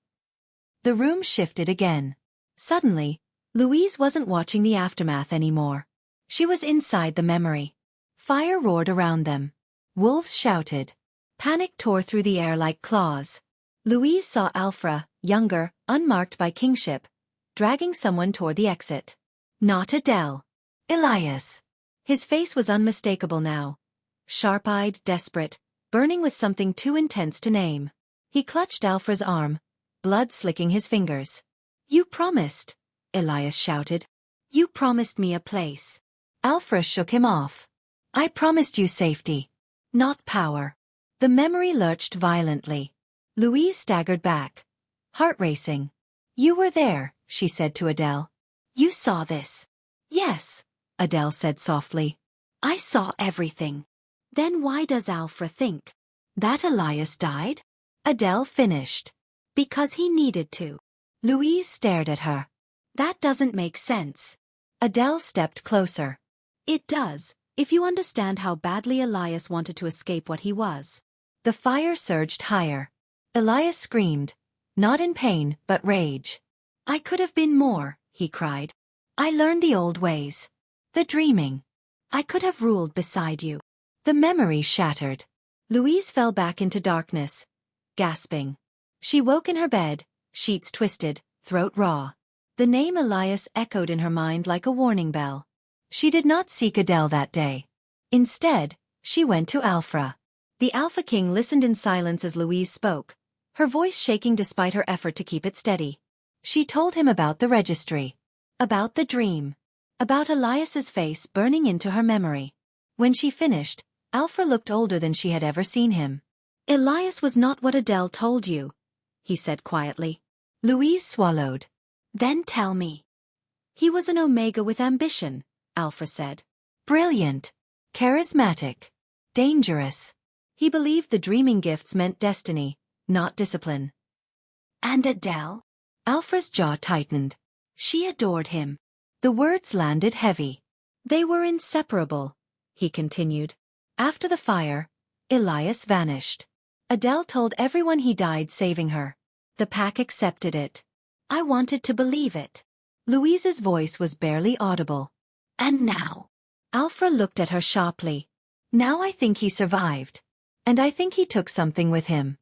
Speaker 1: The room shifted again. Suddenly, Louise wasn't watching the aftermath anymore. She was inside the memory. Fire roared around them. Wolves shouted. Panic tore through the air like claws. Louise saw Alfra, younger, unmarked by kingship, dragging someone toward the exit. Not Adele. Elias. His face was unmistakable now. Sharp-eyed, desperate, burning with something too intense to name. He clutched Alfra's arm, blood slicking his fingers. "You promised," Elias shouted. "You promised me a place." Alfra shook him off. "I promised you safety, not power." The memory lurched violently. Louise staggered back, heart racing. "You were there," she said to Adele. "You saw this." "Yes," Adele said softly. "I saw everything." "Then why does Alfra think that Elias died?" Adele finished. "Because he needed to." Louise stared at her. "That doesn't make sense." Adele stepped closer. "It does, if you understand how badly Elias wanted to escape what he was." The fire surged higher. Elias screamed, not in pain, but rage. "I could have been more," he cried. "I learned the old ways. The dreaming. I could have ruled beside you." The memory shattered. Louise fell back into darkness, gasping. She woke in her bed, sheets twisted, throat raw. The name Elias echoed in her mind like a warning bell. She did not seek Adele that day. Instead, she went to Alfra. The Alpha King listened in silence as Louise spoke, her voice shaking despite her effort to keep it steady. She told him about the registry, about the dream, about Elias's face burning into her memory. When she finished, Alfra looked older than she had ever seen him. "Elias was not what Adele told you," he said quietly. Louise swallowed. "Then tell me." "He was an Omega with ambition," Alfra said. "Brilliant. Charismatic. Dangerous. He believed the dreaming gifts meant destiny, not discipline." "And Adele?" Alfra's jaw tightened. "She adored him." The words landed heavy. "They were inseparable," he continued. "After the fire, Elias vanished. Adele told everyone he died saving her. The pack accepted it. I wanted to believe it." Louise's voice was barely audible. "And now?" Alfra looked at her sharply. "Now I think he survived. And I think he took something with him."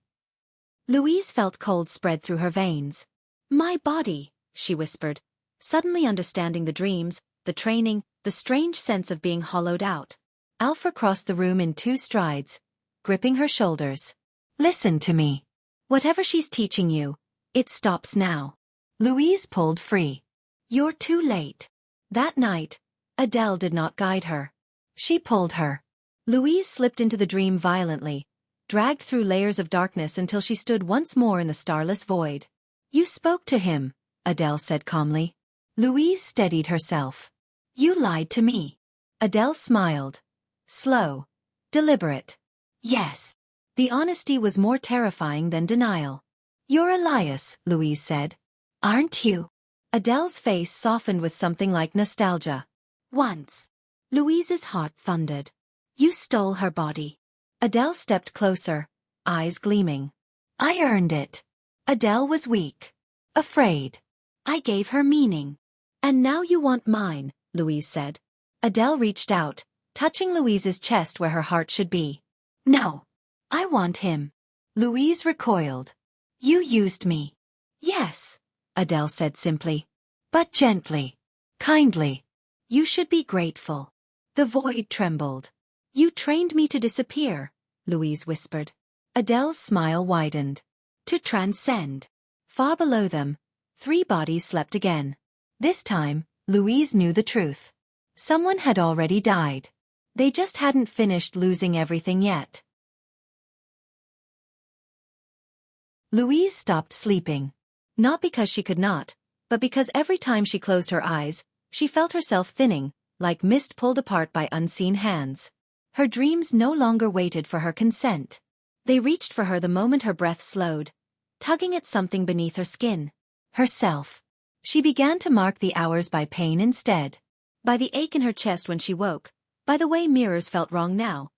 Speaker 1: Louise felt cold spread through her veins. "My body," she whispered, suddenly understanding the dreams, the training, the strange sense of being hollowed out. Alfra crossed the room in 2 strides, gripping her shoulders. "Listen to me. Whatever she's teaching you, it stops now." Louise pulled free. "You're too late." That night, Adele did not guide her. She pulled her. Louise slipped into the dream violently, dragged through layers of darkness until she stood once more in the starless void. "You spoke to him," Adele said calmly. Louise steadied herself. "You lied to me." Adele smiled. Slow. Deliberate. "Yes." The honesty was more terrifying than denial. "You're Elias," Louise said. "Aren't you?" Adele's face softened with something like nostalgia. "Once." Louise's heart thundered. "You stole her body." Adele stepped closer, eyes gleaming. "I earned it." Adele was weak. Afraid. "I gave her meaning." "And now you want mine," Louise said. Adele reached out, touching Louise's chest where her heart should be. "No. I want him." Louise recoiled. "You used me." "Yes," Adele said simply. but gently. Kindly. You should be grateful. The void trembled. You trained me to disappear, Louise whispered. Adele's smile widened. To transcend. Far below them, 3 bodies slept again. This time, Louise knew the truth. Someone had already died. They just hadn't finished losing everything yet. Louise stopped sleeping. Not because she could not, but because every time she closed her eyes, she felt herself thinning, like mist pulled apart by unseen hands. Her dreams no longer waited for her consent. They reached for her the moment her breath slowed, tugging at something beneath her skin. Herself. She began to mark the hours by pain instead. By the ache in her chest when she woke, by the way mirrors felt wrong now.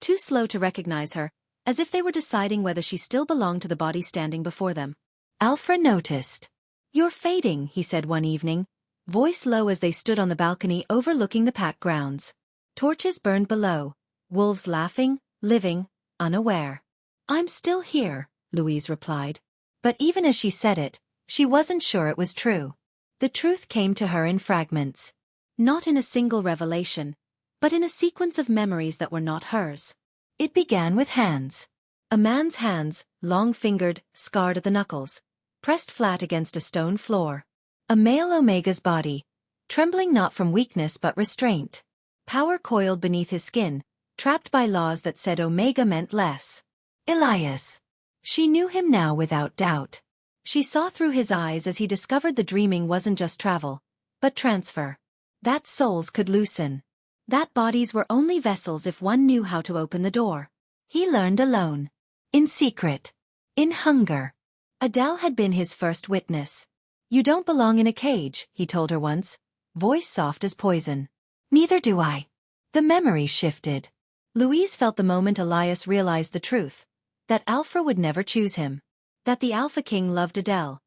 Speaker 1: Too slow to recognize her, as if they were deciding whether she still belonged to the body standing before them. Alfred noticed. You're fading, he said one evening, voice low as they stood on the balcony overlooking the packed grounds. Torches burned below, wolves laughing, living, unaware. I'm still here, Louise replied. But even as she said it, she wasn't sure it was true. The truth came to her in fragments. Not in a single revelation, but in a sequence of memories that were not hers. It began with hands. A man's hands, long-fingered, scarred at the knuckles, pressed flat against a stone floor. A male Omega's body, trembling not from weakness but restraint. Power coiled beneath his skin, trapped by laws that said Omega meant less. Elias. She knew him now without doubt. She saw through his eyes as he discovered the dreaming wasn't just travel, but transfer. That souls could loosen. That bodies were only vessels if one knew how to open the door. He learned alone. In secret. In hunger. Adele had been his first witness. You don't belong in a cage, he told her once, voice soft as poison. Neither do I. The memory shifted. Louise felt the moment Elias realized the truth. That Alpha would never choose him. That the Alpha King loved Adele.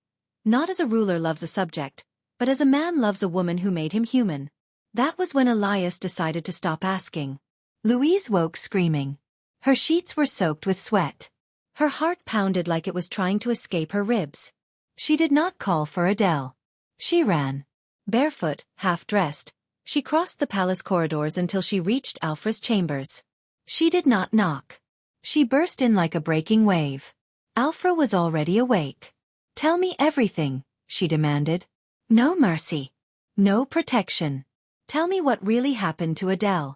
Speaker 1: Not as a ruler loves a subject, but as a man loves a woman who made him human. That was when Elias decided to stop asking. Louise woke screaming. Her sheets were soaked with sweat. Her heart pounded like it was trying to escape her ribs. She did not call for Adele. She ran. Barefoot, half-dressed, she crossed the palace corridors until she reached Alfra's chambers. She did not knock. She burst in like a breaking wave. Alfra was already awake. Tell me everything, she demanded. No mercy. No protection. Tell me what really happened to Adele.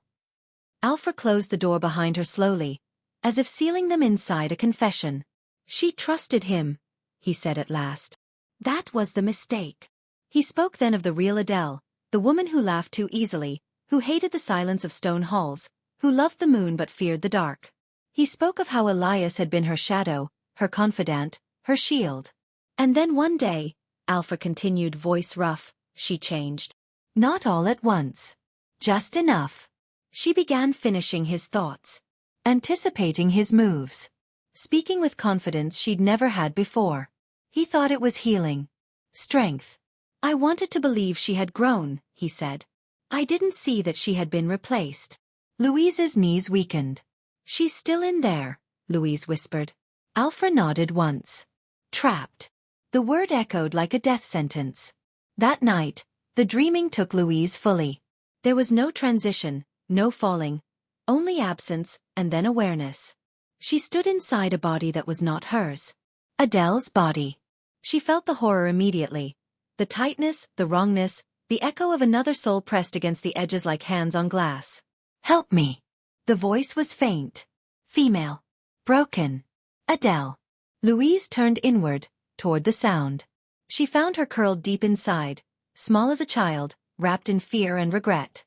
Speaker 1: Alfra closed the door behind her slowly, as if sealing them inside a confession. She trusted him, he said at last. That was the mistake. He spoke then of the real Adele, the woman who laughed too easily, who hated the silence of stone halls, who loved the moon but feared the dark. He spoke of how Elias had been her shadow, her confidant, her shield. And then one day, Alfra continued, voice rough, she changed. Not all at once. Just enough. She began finishing his thoughts. Anticipating his moves. Speaking with confidence she'd never had before. He thought it was healing. Strength. I wanted to believe she had grown, he said. I didn't see that she had been replaced. Louise's knees weakened. She's still in there, Louise whispered. Alfra nodded once. Trapped. The word echoed like a death sentence. That night, the dreaming took Louise fully. There was no transition, no falling, only absence, and then awareness. She stood inside a body that was not hers. Adele's body. She felt the horror immediately. The tightness, the wrongness, the echo of another soul pressed against the edges like hands on glass. Help me. The voice was faint. Female. Broken. Adele. Louise turned inward, toward the sound. She found her curled deep inside, small as a child, wrapped in fear and regret.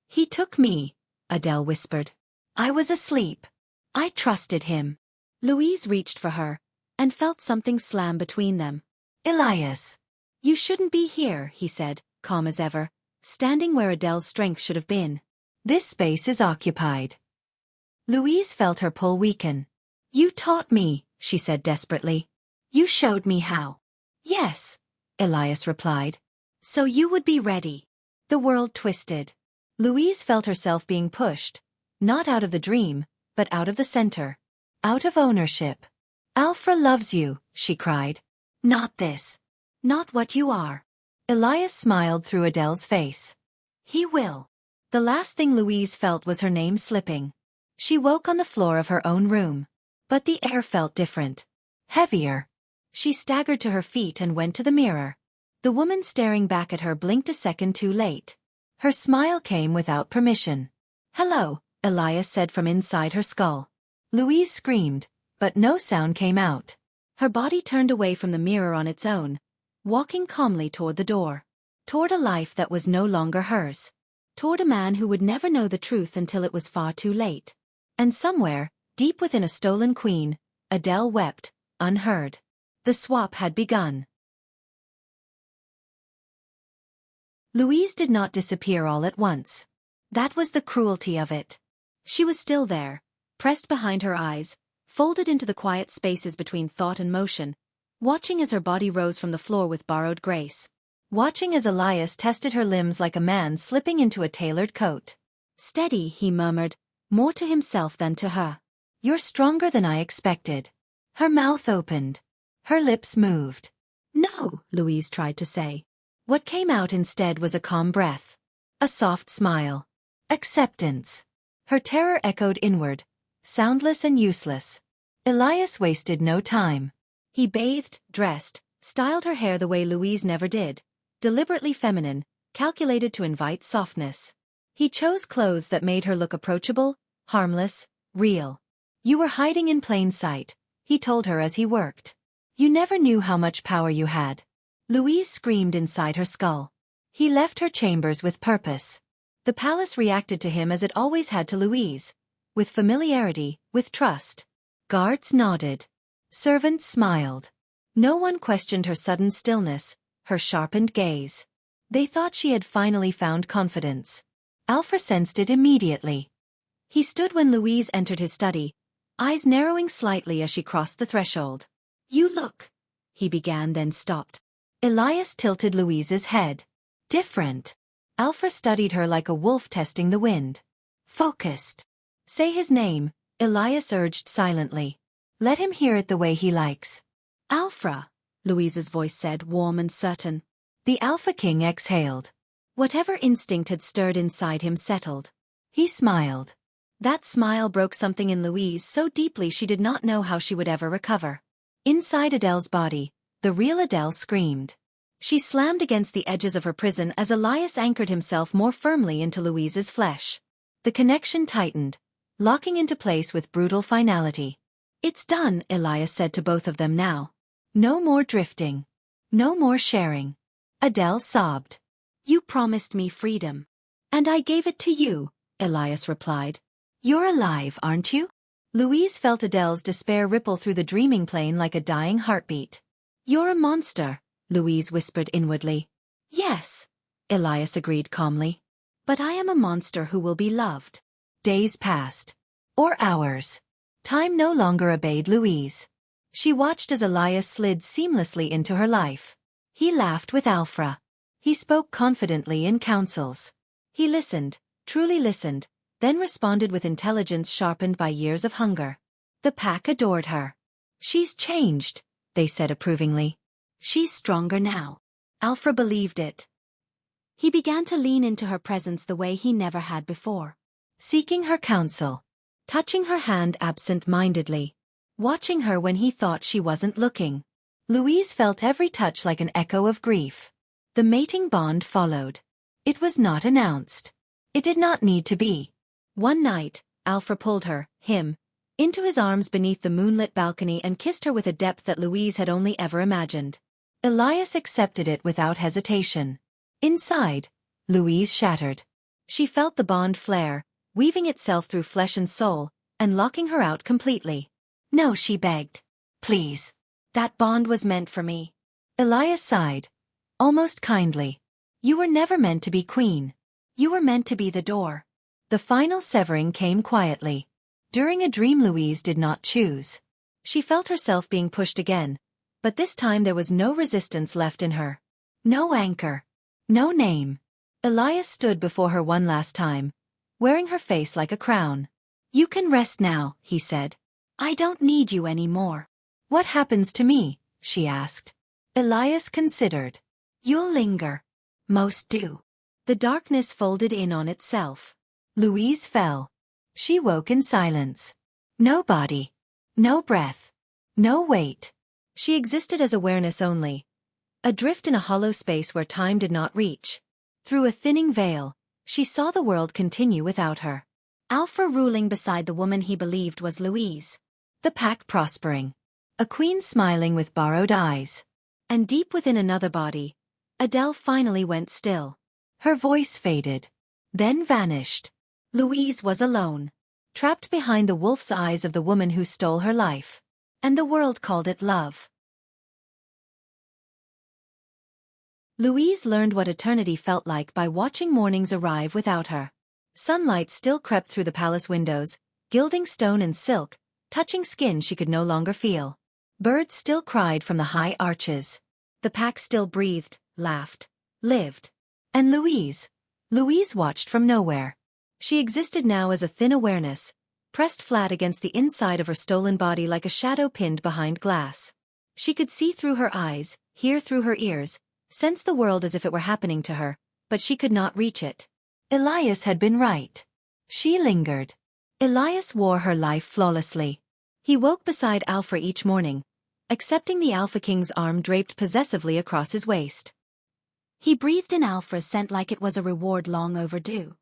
Speaker 1: He took me, Adele whispered. I was asleep. I trusted him. Louise reached for her, and felt something slam between them. Elias. You shouldn't be here, he said, calm as ever, standing where Adele's strength should have been. This space is occupied. Louise felt her pull weaken. You taught me, she said desperately. You showed me how. Yes, Elias replied. So you would be ready. The world twisted. Louise felt herself being pushed, not out of the dream, but out of the center. Out of ownership. Alfra loves you, she cried. Not this. Not what you are. Elias smiled through Adele's face. He will. The last thing Louise felt was her name slipping. She woke on the floor of her own room. But the air felt different. Heavier. She staggered to her feet and went to the mirror. The woman staring back at her blinked a second too late. Her smile came without permission. "Hello," Elias said from inside her skull. Louise screamed, but no sound came out. Her body turned away from the mirror on its own, walking calmly toward the door. Toward a life that was no longer hers. Toward a man who would never know the truth until it was far too late. And somewhere, deep within a stolen queen, Adele wept, unheard. The swap had begun. Louise did not disappear all at once. That was the cruelty of it. She was still there, pressed behind her eyes, folded into the quiet spaces between thought and motion, watching as her body rose from the floor with borrowed grace. Watching as Elias tested her limbs like a man slipping into a tailored coat. "Steady," he murmured, more to himself than to her. "You're stronger than I expected." Her mouth opened. Her lips moved. "No," Louise tried to say. What came out instead was a calm breath. A soft smile. Acceptance. Her terror echoed inward, soundless and useless. Elias wasted no time. He bathed, dressed, styled her hair the way Louise never did, deliberately feminine, calculated to invite softness. He chose clothes that made her look approachable, harmless, real. "You were hiding in plain sight," he told her as he worked. "You never knew how much power you had." Louise screamed inside her skull. He left her chambers with purpose. The palace reacted to him as it always had to Louise, with familiarity, with trust. Guards nodded. Servants smiled. No one questioned her sudden stillness, her sharpened gaze. They thought she had finally found confidence. Alfred sensed it immediately. He stood when Louise entered his study, eyes narrowing slightly as she crossed the threshold. "You look," he began, then stopped. Elias tilted Louise's head. "Different." Alfred studied her like a wolf testing the wind. "Focused." "Say his name," Elias urged silently. "Let him hear it the way he likes." "Alfred," Louise's voice said, warm and certain. The Alpha King exhaled. Whatever instinct had stirred inside him settled. He smiled. That smile broke something in Louise so deeply she did not know how she would ever recover. Inside Adele's body, the real Adele screamed. She slammed against the edges of her prison as Elias anchored himself more firmly into Louise's flesh. The connection tightened, locking into place with brutal finality. "It's done," Elias said to both of them now. "No more drifting. No more sharing." Adele sobbed. "You promised me freedom. And I gave it to you," Elias replied. "You're alive, aren't you?" Louise felt Adele's despair ripple through the dreaming plane like a dying heartbeat. "You're a monster," Louise whispered inwardly. "Yes," Elias agreed calmly. "But I am a monster who will be loved." Days passed. Or hours. Time no longer obeyed Louise. She watched as Elias slid seamlessly into her life. He laughed with Alfred. He spoke confidently in councils. He listened, truly listened, then responded with intelligence sharpened by years of hunger. The pack adored her. "She's changed," they said approvingly. "She's stronger now." Alfred believed it. He began to lean into her presence the way he never had before. Seeking her counsel. Touching her hand absent-mindedly. Watching her when he thought she wasn't looking. Louise felt every touch like an echo of grief. The mating bond followed. It was not announced. It did not need to be. One night, Alfred pulled her, him, into his arms beneath the moonlit balcony and kissed her with a depth that Louise had only ever imagined. Elias accepted it without hesitation. Inside, Louise shattered. She felt the bond flare, weaving itself through flesh and soul, and locking her out completely. "No," she begged. "Please. That bond was meant for me." Elias sighed, almost kindly. "You were never meant to be queen. You were meant to be the door." The final severing came quietly. During a dream Louise did not choose. She felt herself being pushed again, but this time there was no resistance left in her. No anchor. No name. Elias stood before her one last time, wearing her face like a crown. "You can rest now," he said. "I don't need you anymore." "What happens to me?" she asked. Elias considered. You'll linger. Most do. The darkness folded in on itself. Louise fell. She woke in silence. No body. No breath. No weight. She existed as awareness only. Adrift in a hollow space where time did not reach. Through a thinning veil, she saw the world continue without her. Alpha ruling beside the woman he believed was Louise. The pack prospering. A queen smiling with borrowed eyes. And deep within another body, Adele finally went still. Her voice faded. Then vanished. Louise was alone. Trapped behind the wolf's eyes of the woman who stole her life. And the world called it love. Louise learned what eternity felt like by watching mornings arrive without her. Sunlight still crept through the palace windows, gilding stone and silk, touching skin she could no longer feel. Birds still cried from the high arches. The pack still breathed, laughed, lived. And Louise watched from nowhere. She existed now as a thin awareness, pressed flat against the inside of her stolen body like a shadow pinned behind glass. She could see through her eyes, hear through her ears, sense the world as if it were happening to her, but she could not reach it. Elias had been right. She lingered. Elias wore her life flawlessly. He woke beside Alpha each morning, accepting the Alpha King's arm draped possessively across his waist. He breathed in Alpha's scent like it was a reward long overdue.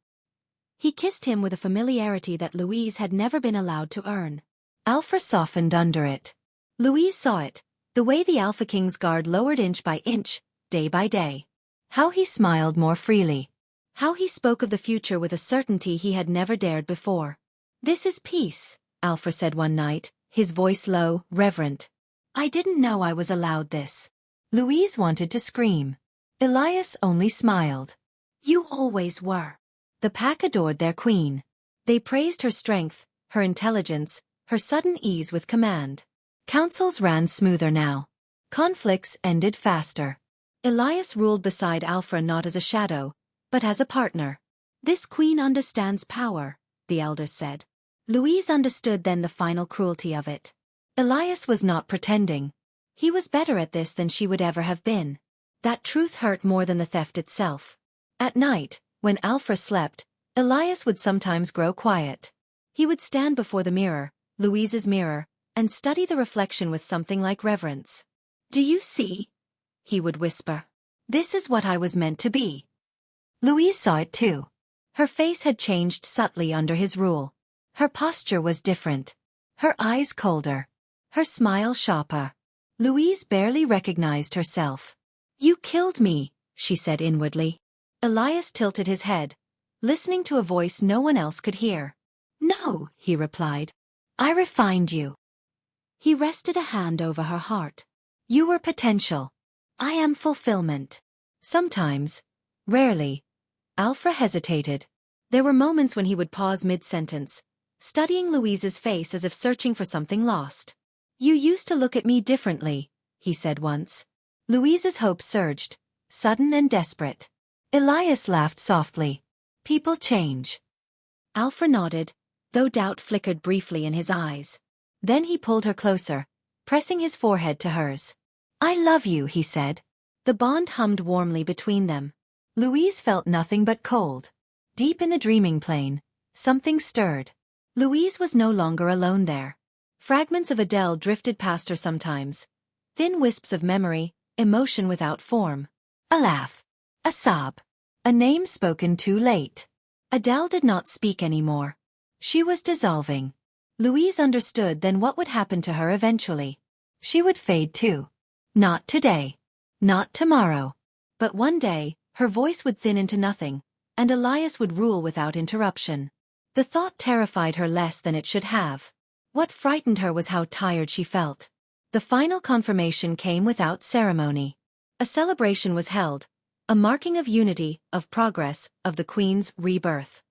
Speaker 1: He kissed him with a familiarity that Louise had never been allowed to earn. Alpha softened under it. Louise saw it, the way the Alpha King's guard lowered inch by inch, day by day. How he smiled more freely. How he spoke of the future with a certainty he had never dared before. "This is peace," Alpha said one night, his voice low, reverent. "I didn't know I was allowed this." Louise wanted to scream. Elias only smiled. "You always were." The pack adored their queen. They praised her strength, her intelligence, her sudden ease with command. Councils ran smoother now. Conflicts ended faster. Elias ruled beside Alpha not as a shadow, but as a partner. "This queen understands power," the elders said. Louise understood then the final cruelty of it. Elias was not pretending. He was better at this than she would ever have been. That truth hurt more than the theft itself. At night, when Alpha slept, Elias would sometimes grow quiet. He would stand before the mirror, Louise's mirror, and study the reflection with something like reverence. "Do you see?" he would whisper. "This is what I was meant to be." Louise saw it too. Her face had changed subtly under his rule. Her posture was different. Her eyes colder. Her smile sharper. Louise barely recognized herself. "You killed me," she said inwardly. Elias tilted his head, listening to a voice no one else could hear. "No," he replied. "I refined you." He rested a hand over her heart. "You were potential. I am fulfillment." Sometimes, rarely, Alpha hesitated. There were moments when he would pause mid-sentence, studying Louise's face as if searching for something lost. "You used to look at me differently," he said once. Louise's hope surged, sudden and desperate. Elias laughed softly. "People change." Alpha nodded, though doubt flickered briefly in his eyes. Then he pulled her closer, pressing his forehead to hers. "I love you," he said. The bond hummed warmly between them. Louise felt nothing but cold. Deep in the dreaming plane, something stirred. Louise was no longer alone there. Fragments of Adele drifted past her sometimes. Thin wisps of memory, emotion without form. A laugh. A sob. A name spoken too late. Adele did not speak anymore. She was dissolving. Louise understood then what would happen to her eventually. She would fade too. Not today. Not tomorrow. But one day, her voice would thin into nothing, and Elias would rule without interruption. The thought terrified her less than it should have. What frightened her was how tired she felt. The final confirmation came without ceremony. A celebration was held, a marking of unity, of progress, of the Queen's rebirth.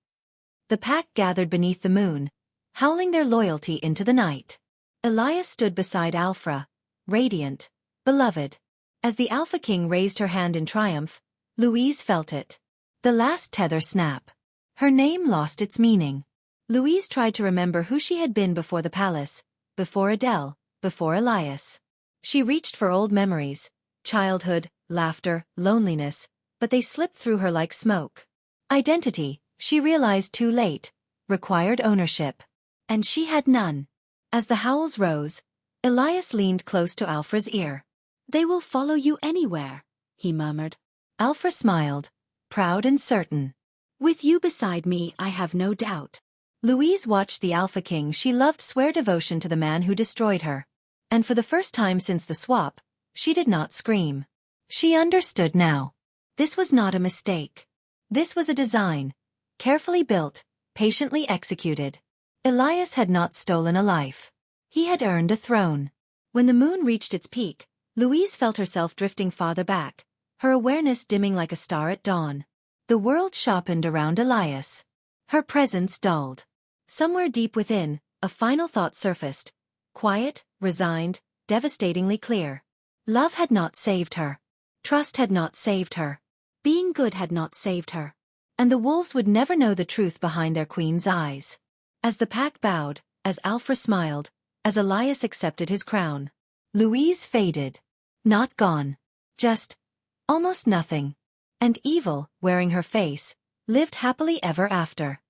Speaker 1: The pack gathered beneath the moon, howling their loyalty into the night. Elias stood beside Alpha, radiant, beloved. As the Alpha King raised her hand in triumph, Louise felt it. The last tether snap. Her name lost its meaning. Louise tried to remember who she had been before the palace, before Adele, before Elias. She reached for old memories, childhood, laughter, loneliness, but they slipped through her like smoke. Identity, she realized too late, required ownership. And she had none. As the howls rose, Elias leaned close to Alfra's ear. "They will follow you anywhere," he murmured. Alfra smiled, proud and certain. "With you beside me, I have no doubt." Louise watched the Alpha King she loved swear devotion to the man who destroyed her. And for the first time since the swap, she did not scream. She understood now. This was not a mistake. This was a design, carefully built, patiently executed. Elias had not stolen a life. He had earned a throne. When the moon reached its peak, Louise felt herself drifting farther back, her awareness dimming like a star at dawn. The world sharpened around Elias. Her presence dulled. Somewhere deep within, a final thought surfaced. Quiet, resigned, devastatingly clear. Love had not saved her. Trust had not saved her. Being good had not saved her. And the wolves would never know the truth behind their queen's eyes. As the pack bowed, as Alfra smiled, as Elias accepted his crown, Louise faded. Not gone. Just almost nothing. And evil, wearing her face, lived happily ever after.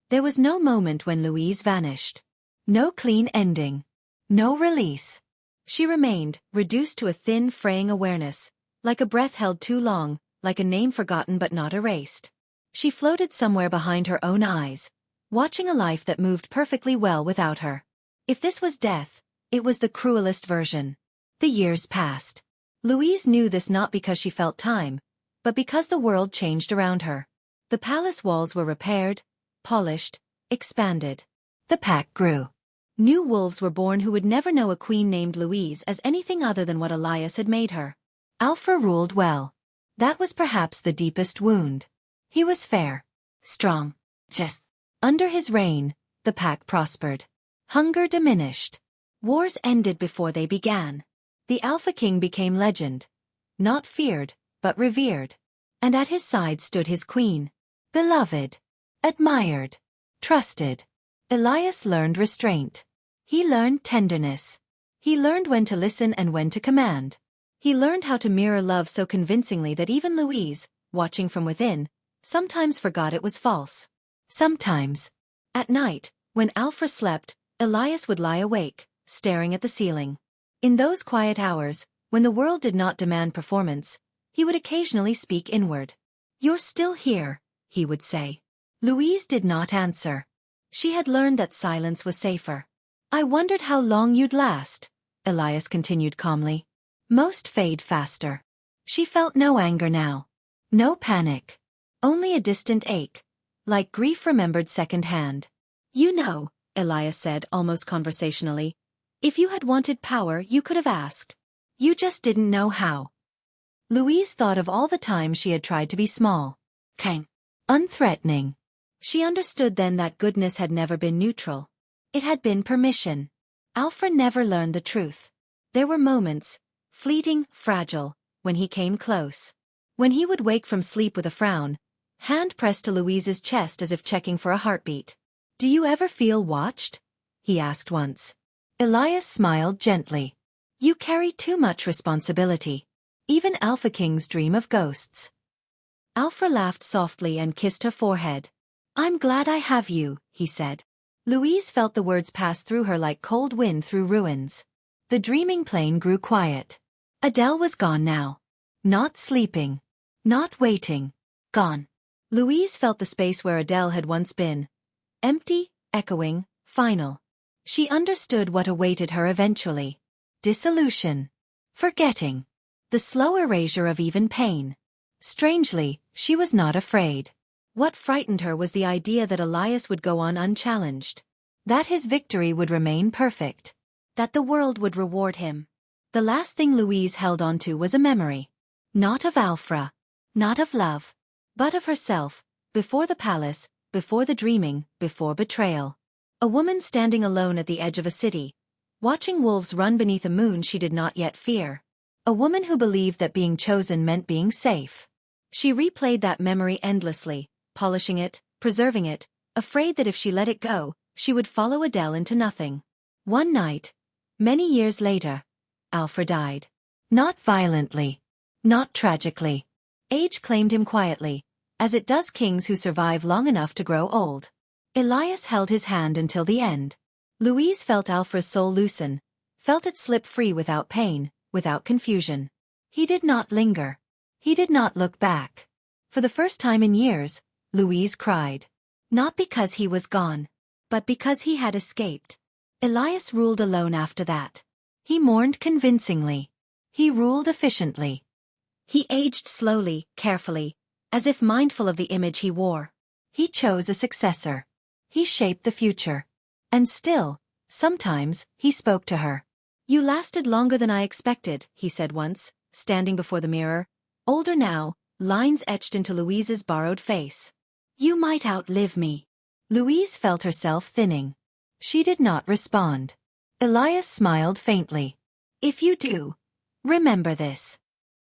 Speaker 1: There was no moment when Louise vanished. No clean ending. No release. She remained, reduced to a thin, fraying awareness, like a breath held too long, like a name forgotten but not erased. She floated somewhere behind her own eyes, watching a life that moved perfectly well without her. If this was death, it was the cruelest version. The years passed. Louise knew this not because she felt time, but because the world changed around her. The palace walls were repaired, polished, expanded. The pack grew. New wolves were born who would never know a queen named Louise as anything other than what Elias had made her. Alfra ruled well. That was perhaps the deepest wound. He was fair, strong, just. Under his reign, the pack prospered. Hunger diminished. Wars ended before they began. The Alpha King became legend. Not feared, but revered. And at his side stood his queen. Beloved. Admired. Trusted. Elias learned restraint. He learned tenderness. He learned when to listen and when to command. He learned how to mirror love so convincingly that even Louise, watching from within, sometimes forgot it was false. Sometimes. At night, when Alfra slept, Elias would lie awake, staring at the ceiling. In those quiet hours, when the world did not demand performance, he would occasionally speak inward. "You're still here," he would say. Louise did not answer. She had learned that silence was safer. "I wondered how long you'd last," Elias continued calmly. "Most fade faster." She felt no anger now. No panic. Only a distant ache, like grief remembered secondhand. "You know," Elias said almost conversationally, "if you had wanted power you could have asked. You just didn't know how." Louise thought of all the times she had tried to be small. Kind. Unthreatening. She understood then that goodness had never been neutral. It had been permission. Alfra never learned the truth. There were moments, fleeting, fragile, when he came close. When he would wake from sleep with a frown, hand pressed to Louise's chest as if checking for a heartbeat. "Do you ever feel watched?" he asked once. Elias smiled gently. "You carry too much responsibility. Even Alpha Kings dream of ghosts." Alfra laughed softly and kissed her forehead. "I'm glad I have you," he said. Louise felt the words pass through her like cold wind through ruins. The dreaming plane grew quiet. Adele was gone now. Not sleeping. Not waiting. Gone. Louise felt the space where Adele had once been. Empty, echoing, final. She understood what awaited her eventually. Dissolution. Forgetting. The slow erasure of even pain. Strangely, she was not afraid. What frightened her was the idea that Elias would go on unchallenged. That his victory would remain perfect. That the world would reward him. The last thing Louise held on to was a memory. Not of Alfra. Not of love. But of herself, before the palace, before the dreaming, before betrayal. A woman standing alone at the edge of a city, watching wolves run beneath a moon she did not yet fear. A woman who believed that being chosen meant being safe. She replayed that memory endlessly, polishing it, preserving it, afraid that if she let it go, she would follow Adele into nothing. One night, Many years later, Alfred died. Not violently. Not tragically. Age claimed him quietly, as it does kings who survive long enough to grow old. Elias held his hand until the end. Louise felt Alfred's soul loosen, felt it slip free without pain, without confusion. He did not linger. He did not look back. For the first time in years, Louise cried. Not because he was gone, but because he had escaped. Elias ruled alone after that. He mourned convincingly. He ruled efficiently. He aged slowly, carefully, as if mindful of the image he wore. He chose a successor. He shaped the future. And still, sometimes, he spoke to her. You lasted longer than I expected, he said once, standing before the mirror. Older now, lines etched into Louise's borrowed face. You might outlive me. Louise felt herself thinning. She did not respond. Elias smiled faintly. If you do, remember this.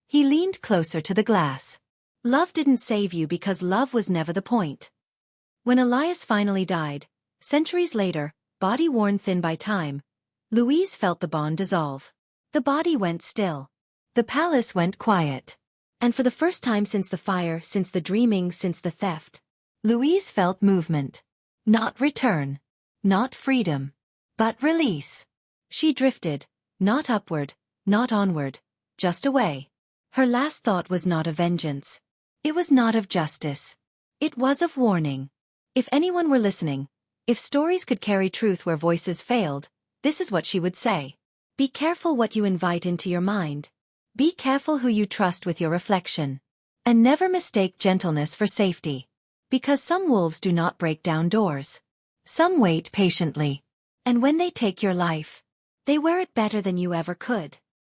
Speaker 1: He leaned closer to the glass. Love didn't save you because love was never the point. When Elias finally died, centuries later, body worn thin by time, Louise felt the bond dissolve. The body went still. The palace went quiet. And for the first time since the fire, since the dreaming, since the theft, Louise felt movement. Not return. Not freedom. But release. She drifted, not upward, not onward, just away. Her last thought was not of vengeance. It was not of justice. It was of warning. If anyone were listening, if stories could carry truth where voices failed, this is what she would say. Be careful what you invite into your mind. Be careful who you trust with your reflection. And never mistake gentleness for safety. Because some wolves do not break down doors. Some wait patiently. And when they take your life, they wear it better than you ever could.